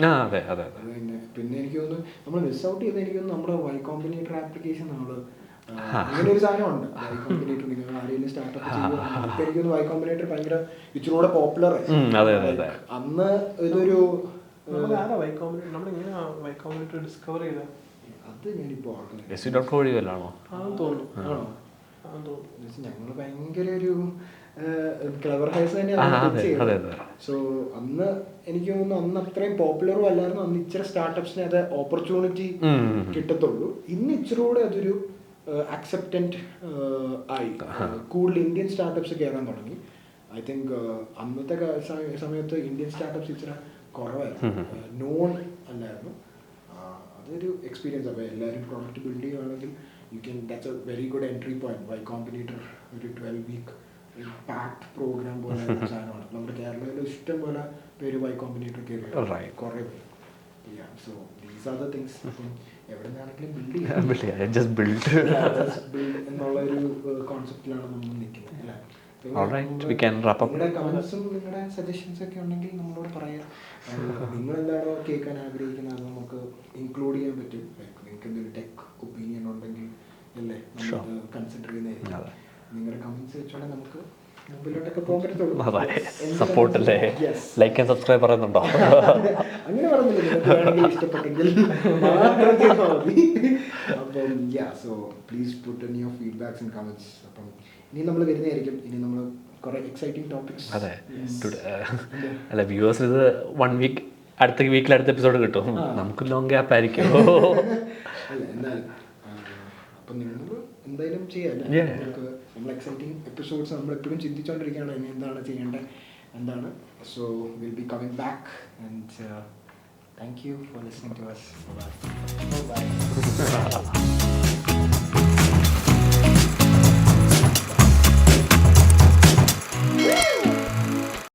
പിന്നെ എനിക്ക് തോന്നുന്നു നമ്മൾ മിസ് ഔട്ട് ചെയ്ത്, എനിക്ക് തോന്നുന്നു നമ്മുടെ Y Combinator ആപ്ലിക്കേഷൻ നമ്മൾ അങ്ങനെ ഒരു സാധനമുണ്ട്. Y Combinator നിങ്ങൾ ആരെങ്കിലും സ്റ്റാർട്ടപ്പ് ചെയ്യുമ്പോൾ എനിക്ക് തോന്നുന്നു Y Combinator ഭയങ്കര ഇച്ചിരൂടെ പോപ്പുലർ ആയി. അന്ന് ഇതൊരു ഡിസ്കവർ ചെയ്തത് അത് ഞാനിപ്പോ ഞങ്ങൾ ഭയങ്കര ഒരു ക്ലവർ ഹൈസ് തന്നെയാണ്. സോ അന്ന് എനിക്ക് തോന്നുന്നു അന്ന് അത്രയും പോപ്പുലറും അല്ലായിരുന്നു. അന്ന് ഇച്ചിരി സ്റ്റാർട്ടപ്സിന് അത് ഓപ്പർച്യൂണിറ്റി കിട്ടത്തുള്ളൂ. ഇന്ന് ഇച്ചിരൂടെ അതൊരു അക്സെപ്റ്റൻറ്റ് ആയി. കൂടുതൽ ഇന്ത്യൻ സ്റ്റാർട്ടപ്സ് കയറാൻ തുടങ്ങി. ഐ തിങ്ക് അന്നത്തെ സമയത്ത് ഇന്ത്യൻ സ്റ്റാർട്ടപ്സ് ഇച്ചിരി കുറവായിരുന്നു, നോൺ അല്ലായിരുന്നു. അതൊരു എക്സ്പീരിയൻസ്. അപ്പോൾ എല്ലാവരും പ്രോഡക്റ്റ് ബിൽഡ് ചെയ്യുകയാണെങ്കിൽ you can, that's A very good entry point. Y Combinator ഒരു 12-week പാക്ട് പ്രോഗ്രാം പോലെ സാധനമാണ്. നമ്മുടെ കേരളത്തിൽ ഇഷ്ടം പോലെ പേര് Y Combinator കയറി കുറേ പേര്. So these are the things. അപ്പം എവിടെ നിന്നാണെങ്കിലും ബിൽഡ് എന്നുള്ള ഒരു കോൺസെപ്റ്റിലാണ് നമ്മൾ നിൽക്കുന്നത് അല്ലേ. നിങ്ങളുടെ കമന്റ്സും നിങ്ങളുടെ സജഷൻസ് ഒക്കെ ഉണ്ടെങ്കിൽ നമ്മളോട് പറയാം. നിങ്ങൾ എന്താണോ കേൾക്കാൻ ആഗ്രഹിക്കുന്നത് അത് നമുക്ക് ഇൻക്ലൂഡ് ചെയ്യാൻ പറ്റും. നിങ്ങൾക്ക് എന്തെങ്കിലും ടെക് ഒപ്പീനിയൻ ഉണ്ടെങ്കിൽ അല്ലേ നമ്മൾ കൺസിഡർ ചെയ്യുന്നതായിരിക്കും. നിങ്ങളുടെ കമന്റ്സ് വെച്ചോടെ നമുക്ക് മുമ്പിലോട്ടൊക്കെ പോകാൻ പറ്റത്തുള്ളൂ. സപ്പോർട്ട് അല്ലേ, ലൈക്ക് ആൻഡ് സബ്സ്ക്രൈബ് പറയുന്നുണ്ടോ? അങ്ങനെ പറഞ്ഞില്ല, നിങ്ങൾക്ക് വേണമെങ്കിൽ ഇഷ്ടപ്പെട്ടെങ്കിൽ മാത്രം ചെയ്താൽ മതി. അപ്പം so please put in your feedbacks and comments. അപ്പം ഇനി നമ്മൾ വരുന്നതായിരിക്കും. ഇനി നമ്മൾ കുറെ എക്സൈറ്റിംഗ് ടോപ്പിക്സ്. അല്ല വ്യൂവേഴ്സ് ഇത് 1 വീക്ക്, അടുത്ത വീക്കിൽ അടുത്ത എപ്പിസോഡ് കിട്ടും. നമുക്ക് ലോങ് ഗ്യാപ്പ് ആയിരിക്കും. അല്ല എന്നാലും അപ്പം നിങ്ങൾ എന്തായാലും ചെയ്യാം. നമുക്ക് നമ്മൾ എക്സൈറ്റിംഗ് എപ്പിസോഡ്സ് നമ്മൾ എപ്പോഴും ചിന്തിച്ചുകൊണ്ടിരിക്കുകയാണ് ഇനി എന്താണ് ചെയ്യേണ്ടത് എന്താണ്. So will be coming back and thank you for listening to us. Bye.